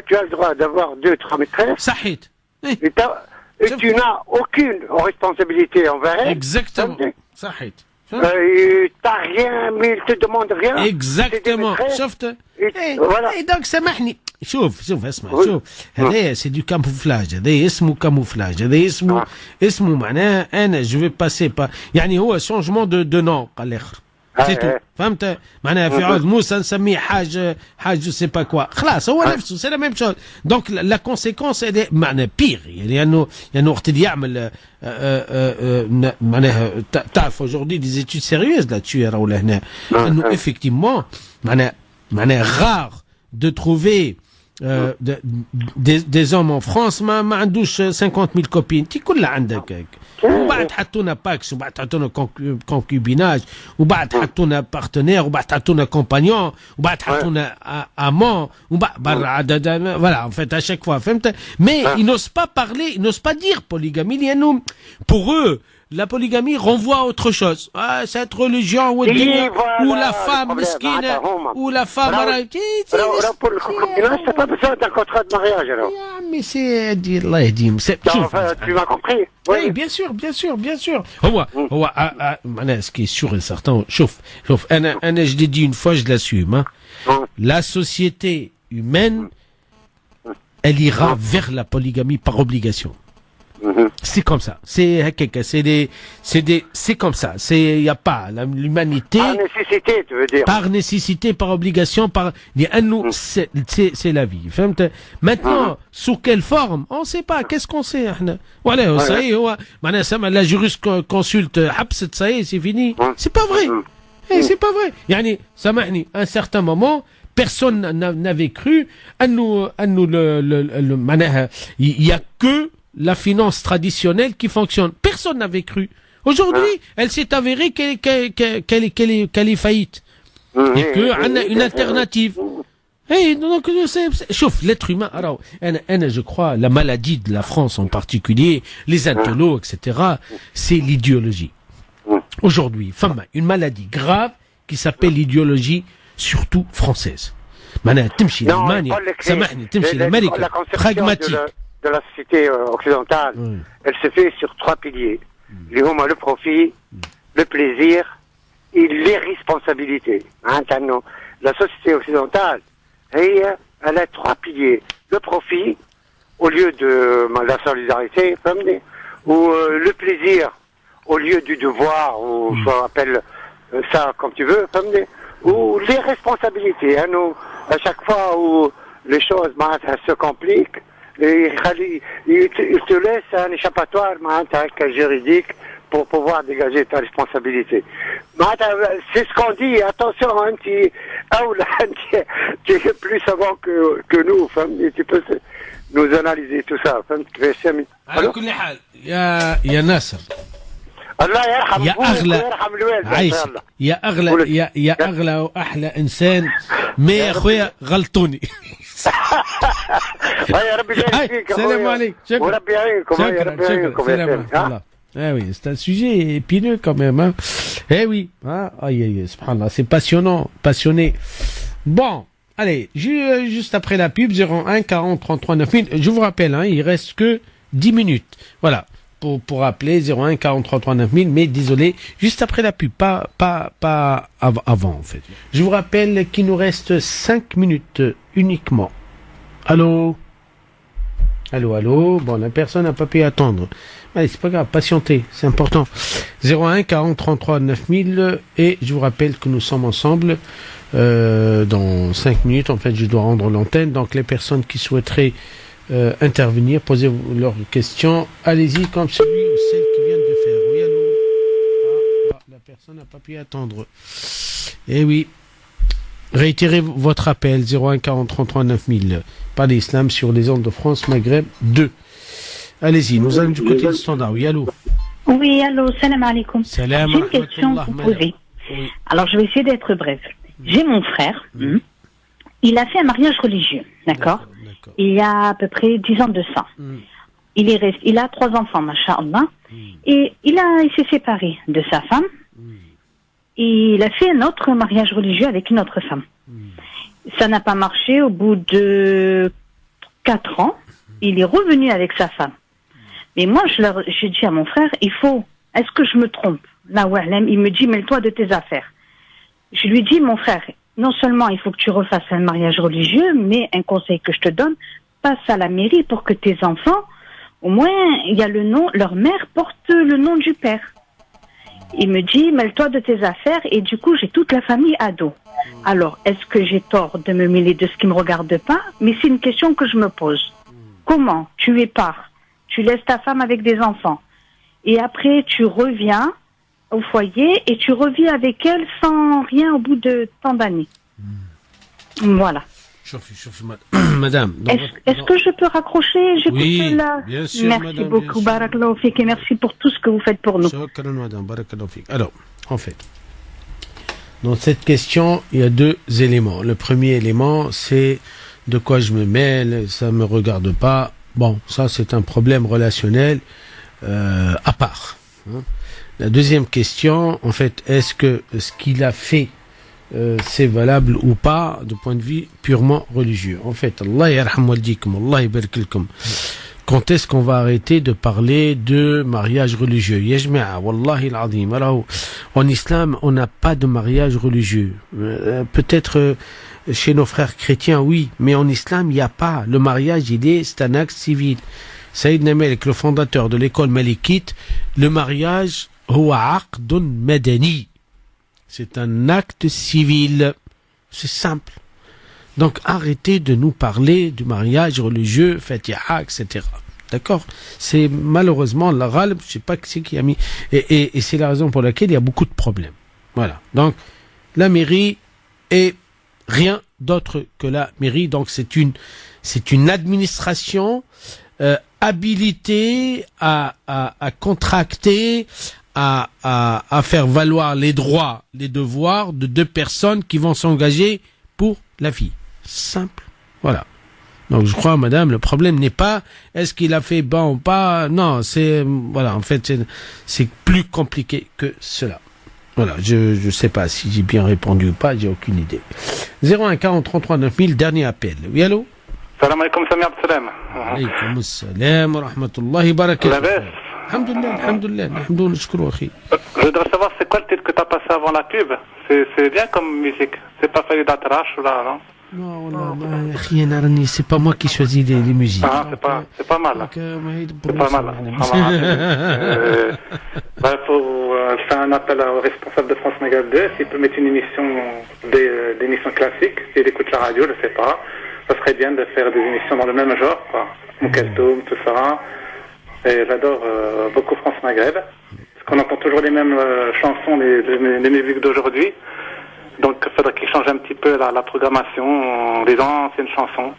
Tu as le droit d'avoir 2-3 maîtresses. صحيح. Et tu n'as aucune responsabilité envers elles. Exactement. صحيح. T'as rien, mais ils te demandent rien. Exactement. شفت. Voilà. Et donc سامحني شوف اسمع شوف هذا سي دو كاموفلاج هذا اسمه كاموفلاج هذا اسمه معناه انا جو في باسي با يعني هو شونجمون دو نون قال الاخر سي تو فهمت معناها في عود موسى نسميه حاج جو سي با كوا خلاص هو نفسه سي لا ميم شوز دونك لا كونسيكونس معناها بيغ يعني انه وقت اللي يعمل معناها تعرف aujourd'hui des études sérieuses là-dessus راهو لهنا انه effectivement معناها rare de trouver des hommes en France ما عندوش 50 000 كوبين تي كلها عندك وبعد حطونا باكس وبعد حطونا كونكوبيناج وبعد حطونا بارتنير وبعد حطونا كومبانيون وبعد حطونا امون وبعد برا voilà en fait à chaque fois فهمت mais ils n'osent pas parler ils n'osent pas dire polygamie لأنه pour eux la polygamie renvoie à autre chose. Ah, cette religion ou la femme mesquine ou la femme pour le concubinage, t'as pas besoin d'un contrat de mariage alors. Mais c'est dire Allah يهديهم. Tu m'as compris? Oui, bien sûr. هو معناها ce qui est sûr et certain. شوف أنا je l'ai dit une fois, je l'assume. La société humaine, elle ira vers la polygamie par obligation. C'est comme ça. C'est comme ça. Il y a pas l'humanité. Par nécessité, tu veux dire. Par nécessité, par obligation, c'est la vie. Maintenant, sous quelle forme? On sait pas. Qu'est-ce qu'on sait? Voilà, ça y est, la jurisconsulte, ça y est, c'est fini. C'est pas vrai. C'est pas vrai. Yani, samahni, à un certain moment, personne n'avait cru à nous il y a que la finance traditionnelle qui fonctionne. Personne n'avait cru. Aujourd'hui, elle s'est avérée qu'elle est faillite. Et qu'on a une alternative. Et donc, chauffe, l'être humain, alors, je crois, la maladie de la France en particulier, les intellos, etc., c'est l'idéologie. Aujourd'hui, une maladie grave qui s'appelle l'idéologie, surtout française. تمشي l'Allemagne, تمشي l'Amérique, pragmatique. De la société occidentale, elle se fait sur 3 piliers. Le profit, le plaisir et les responsabilités. La société occidentale, elle a 3 piliers. Le profit, au lieu de la solidarité, ou le plaisir, au lieu du devoir, ou je rappelle ça comme tu veux, ou les responsabilités. Hein, nous, à chaque fois où les choses se compliquent, il te laisse un échappatoire juridique pour pouvoir dégager ta responsabilité. C'est ce qu'on dit, attention, hein, tu es plus savant que nous, tu peux nous analyser tout ça. على كل حال يا ناصر الله يرحم يا اغلى ويرحم الوالد عايش يا اغلى واحلى انسان ما يا اخويا غلطوني يا ربي يبارك فيك السلام عليكم شكرا وربي يعينكم يا ربي يعينكم سلام ورحمة الله. Ah oui, c'est un sujet épineux quand même. Hein. Eh oui, hein? Aïe, subhanallah, c'est passionnant, passionné. Bon, allez, juste après la pub, 01 40 33 9000. Je vous rappelle, hein, il reste que 10 minutes. Voilà, pour appeler 01 40 33 9000. Mais désolé, juste après la pub, pas avant en fait. Je vous rappelle qu'il nous reste 5 minutes uniquement. Allô? Allô, bon, la personne n'a pas pu attendre. Allez, c'est pas grave, patientez, c'est important. 01 40 33 9000, et je vous rappelle que nous sommes ensemble dans 5 minutes. En fait, je dois rendre l'antenne, donc les personnes qui souhaiteraient intervenir, poser leurs questions, allez-y comme celui ou celle qui vient de faire. Oui, allô? La personne n'a pas pu attendre. Eh oui. Réitérez votre appel 01 40 33 9000. Pas l'islam sur les ondes de France Maghreb 2. Allez-y, nous allons du côté du standard. Oui, allô? Oui, allô, salam alaikum. Salam. J'ai une question à vous poser. Oui. Alors, je vais essayer d'être brève. J'ai mon frère. Il a fait un mariage religieux, d'accord? Il y a à peu près 10 ans de ça. Il a 3 enfants, masha'Allah. Et il s'est séparé de sa femme. Et il a fait un autre mariage religieux avec une autre femme. Ça n'a pas marché. Au bout de 4 ans, il est revenu avec sa femme. Mais moi, j'ai dit à mon frère, est-ce que je me trompe? Là, il me dit, mêle-toi de tes affaires. Je lui dis, mon frère, non seulement il faut que tu refasses un mariage religieux, mais un conseil que je te donne, passe à la mairie pour que tes enfants, au moins, il y a le nom, leur mère porte le nom du père. Il me dit, mêle-toi de tes affaires, et du coup, j'ai toute la famille ado. Alors, est-ce que j'ai tort de me mêler de ce qui ne me regarde pas? Mais c'est une question que je me pose. Comment tu es part, tu laisses ta femme avec des enfants, et après tu reviens au foyer et tu reviens avec elle sans rien au bout de tant d'années. Voilà. Madame. Est-ce que je peux raccrocher? Oui, bien sûr, merci madame, beaucoup, barakallahu fik, et merci pour tout ce que vous faites pour nous. Alors, en fait, dans cette question, il y a 2 éléments. Le premier élément, c'est de quoi je me mêle, ça me regarde pas. Bon, ça c'est un problème relationnel à part. Hein. La deuxième question, en fait, est-ce que ce qu'il a fait c'est valable ou pas du point de vue purement religieux? En fait, Allah yarham waldikum, Allah yabarik lakum. Quand est-ce qu'on va arrêter de parler de mariage religieux? Yajma'a, wallahi al-azim. Alors, en islam, on n'a pas de mariage religieux. Peut-être chez nos frères chrétiens, oui, mais en islam, il n'y a pas. Le mariage, c'est un acte civil. Sayyidna Malik, le fondateur de l'école malikite, le mariage, huwa aqdun madani. C'est un acte civil. C'est simple. Donc arrêtez de nous parler du mariage religieux, fatiha, etc. D'accord? C'est malheureusement la ghalb, je sais pas qui c'est qui a mis, et c'est la raison pour laquelle il y a beaucoup de problèmes. Voilà. Donc la mairie est rien d'autre que la mairie. Donc c'est une administration habilitée à contracter, à faire valoir les droits, les devoirs de 2 personnes qui vont s'engager pour la fille. Simple. Voilà. Donc je crois, madame, le problème n'est pas est-ce qu'il a fait bon ou pas. Non, c'est voilà, en fait c'est plus compliqué que cela. Voilà, je sais pas si j'ai bien répondu ou pas, j'ai aucune idée. 01 40 33 9000, dernier appel. Oui, allô? Salam alaikum, Sami Abdeslam. Alaykoum assalam wa rahmatullahi wa barakatuh. Alhamdulillah, Je voudrais savoir c'est quoi le titre que tu as passé avant la pub. C'est bien comme musique. C'est pas Farid Atrash ou là, non? Non, c'est pas moi qui choisis les musiques. Ah, c'est pas mal. C'est pas mal. Je fais un appel au responsable de France Maghreb 2, s'il peut mettre une émission, des émissions classiques, s'il écoute la radio, je sais pas. Ça serait bien de faire des émissions dans le même genre, quoi. Moukaltoum, tout ça. Et j'adore beaucoup France Maghreb. Parce qu'on entend toujours les mêmes chansons, les musiques d'aujourd'hui. Donc, il faudrait qu'ils changent un petit peu la programmation, les anciennes chansons.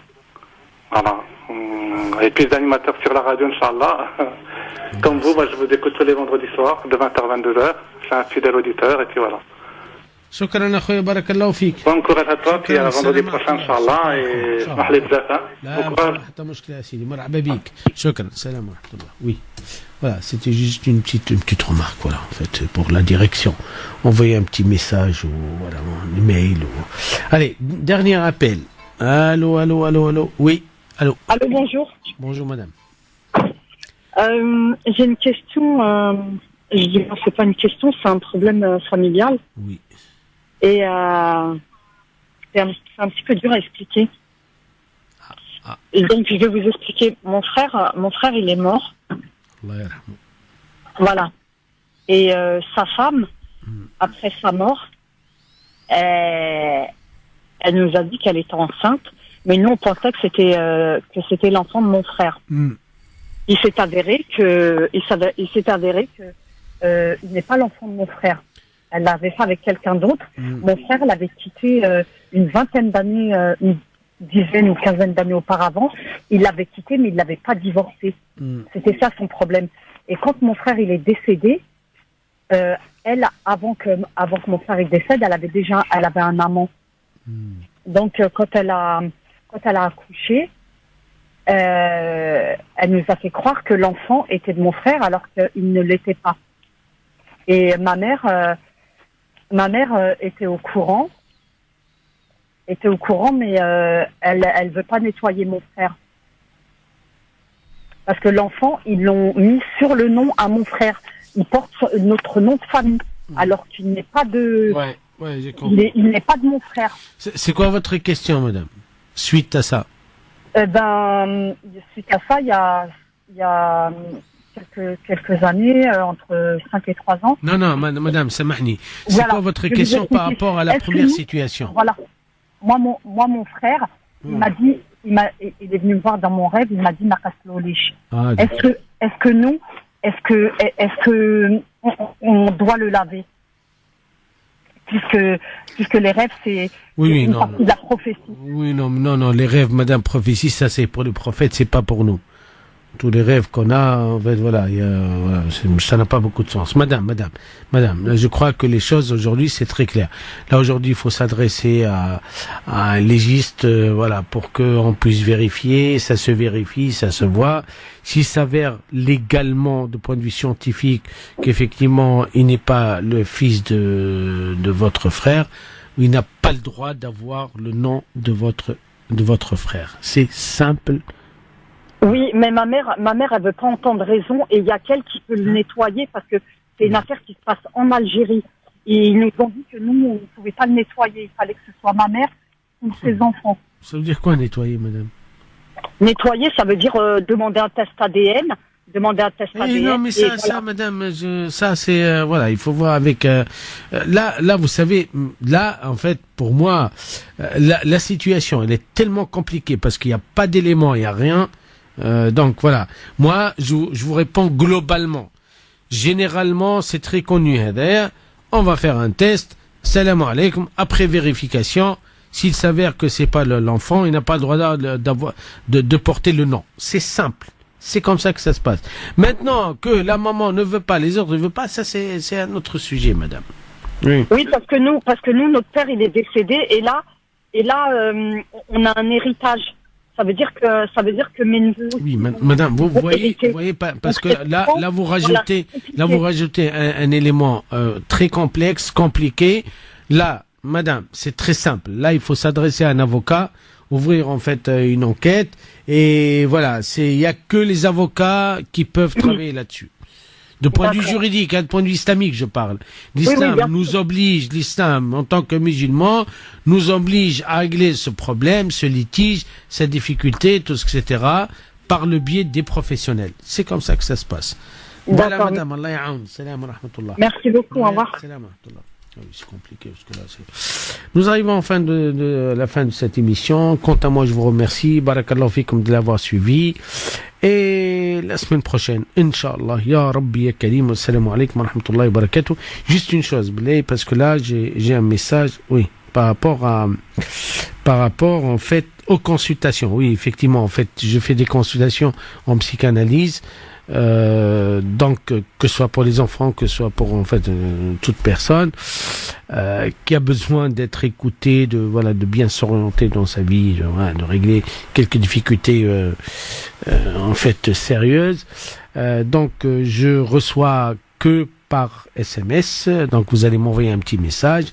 Voilà. Et plus d'animateurs sur la radio, Inch'Allah. Comme vous, moi, je vous écoute tous les vendredis soirs, de 20h à 22h. Je suis un fidèle auditeur, et puis voilà. شكرا اخويا بارك الله فيك. Bon courage à toi, puis à vendredi prochain, Inch'Allah. Et je m'appelle Bzaf. لا حتى مشكلة يا سيدي. مرحبا بك. شكرا. السلام ورحمة الله. Oui. Voilà, c'était juste une petite remarque, voilà, en fait, pour la direction. Envoyer un petit message ou, voilà, un email ou... Allez, dernier appel. Allô. Oui, allô. Allô, bonjour. Bonjour, madame. J'ai une question, je dis, c'est pas une question, c'est un problème familial. Oui. Et c'est un petit peu dur à expliquer. Et donc, je vais vous expliquer. Mon frère, il est mort. Voilà. Et sa femme, après sa mort, elle nous a dit qu'elle était enceinte, mais nous on pensait que c'était l'enfant de mon frère. Il s'est avéré que il n'est pas l'enfant de mon frère. Elle l'avait fait avec quelqu'un d'autre. Mon frère l'avait quitté une vingtaine d'années, une dizaine ou quinzaine d'années auparavant. Il l'avait quitté, mais il l'avait pas divorcé. C'était ça son problème. Et quand mon frère il est décédé, elle, avant que mon frère il décède, elle avait un amant. Donc quand elle a accouché, elle nous a fait croire que l'enfant était de mon frère alors qu'il ne l'était pas. Et ma mère était au courant, mais elle veut pas nettoyer mon frère. Parce que l'enfant, ils l'ont mis sur le nom à mon frère. Il porte notre nom de famille, alors qu'il n'est pas de... Ouais, j'ai compris. Il n'est pas de mon frère. C'est quoi votre question, madame, suite à ça? Suite à ça, il y a quelques années, entre 5 et 3 ans. Non, madame, samahni. C'est quoi votre question par rapport à la première situation? Voilà. Moi, mon frère, il m'a dit, il est venu me voir dans mon rêve, il m'a dit Makasloulish. Est-ce que on doit le laver? Puisque les rêves, c'est une partie de la prophétie. Oui, non, les rêves, madame, prophétie, ça c'est pour le prophète, c'est pas pour nous. Tous les rêves qu'on a, en fait, voilà, ça n'a pas beaucoup de sens. Madame, je crois que les choses aujourd'hui, c'est très clair. Là, aujourd'hui, il faut s'adresser à un légiste, voilà, pour qu'on puisse vérifier, ça se vérifie, ça se voit. S'il s'avère légalement, de point de vue scientifique, qu'effectivement, il n'est pas le fils de votre frère, il n'a pas le droit d'avoir le nom de votre frère. C'est simple. Oui, mais ma mère, elle veut pas entendre raison, et il y a qu'elle qui peut le nettoyer parce que c'est une affaire qui se passe en Algérie. Et ils nous ont dit que nous, on ne pouvait pas le nettoyer. Il fallait que ce soit ma mère ou ses enfants. Ça veut dire quoi, nettoyer, madame? Nettoyer, ça veut dire demander un test ADN. Non, mais ça, madame, ça c'est voilà, il faut voir avec. Là, vous savez, là, en fait, pour moi, la situation, elle est tellement compliquée parce qu'il n'y a pas d'éléments, il n'y a rien. Donc voilà, moi je vous réponds globalement. Généralement, c'est très connu. On va faire un test. Salam alaikum. Après vérification, s'il s'avère que c'est pas l'enfant, il n'a pas le droit de porter le nom. C'est simple. C'est comme ça que ça se passe. Maintenant que la maman ne veut pas, les autres ne veulent pas, ça c'est un autre sujet, madame. Oui, parce que nous, notre père il est décédé et là, on a un héritage. Ça veut dire que mes neveux. Oui, madame, vous voyez pas, parce que là vous rajoutez un élément très complexe, compliqué. Là, madame, c'est très simple. Là, il faut s'adresser à un avocat, ouvrir en fait une enquête, et voilà, il y a que les avocats qui peuvent travailler là-dessus. De point de vue juridique, de point de vue islamique, je parle. L'islam nous oblige, l'islam, en tant que musulman, nous oblige à régler ce problème, ce litige, cette difficulté, tout ce, etc., par le biais des professionnels. C'est comme ça que ça se passe. Voilà, madame. Allah ya'aoun. Salam wa rahmatullah. Merci beaucoup. Au revoir. Salam wa rahmatullah. Oui, c'est compliqué parce que là, nous arrivons en fin de la fin de cette émission. Quant à moi, je vous remercie. Barakallahu fikum de l'avoir suivi. Et la semaine prochaine, Inch'Allah, Ya Rabbi Ya Karim, assalamu alaikum wa rahmatullahi wa barakatuh. Juste une chose, parce que là, j'ai un message, oui, par rapport en fait aux consultations. Oui, effectivement, en fait, je fais des consultations en psychanalyse. Donc que ce soit pour les enfants, que ce soit pour en fait toute personne qui a besoin d'être écoutée, de bien s'orienter dans sa vie, de régler quelques difficultés en fait sérieuses. Donc je reçois que par SMS, donc vous allez m'envoyer un petit message,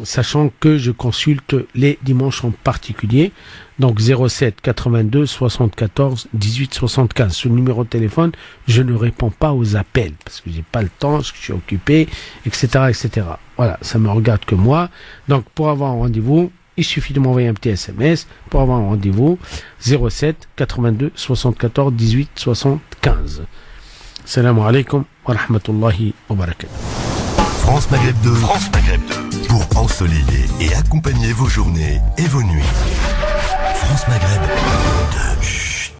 sachant que je consulte les dimanches en particulier. Donc 07 82 74 18 75. Ce numéro de téléphone, je ne réponds pas aux appels parce que j'ai pas le temps, parce que je suis occupé, etc., etc. Voilà, ça me regarde que moi. Donc pour avoir un rendez-vous, il suffit de m'envoyer un petit SMS. Pour avoir un rendez-vous, 07 82 74 18 75. Salam alaikum wa rahmatullahi wa barakatuh. France Maghreb 2. France Maghreb 2. Pour ensoleiller et accompagner vos journées et vos nuits. France Maghreb 2.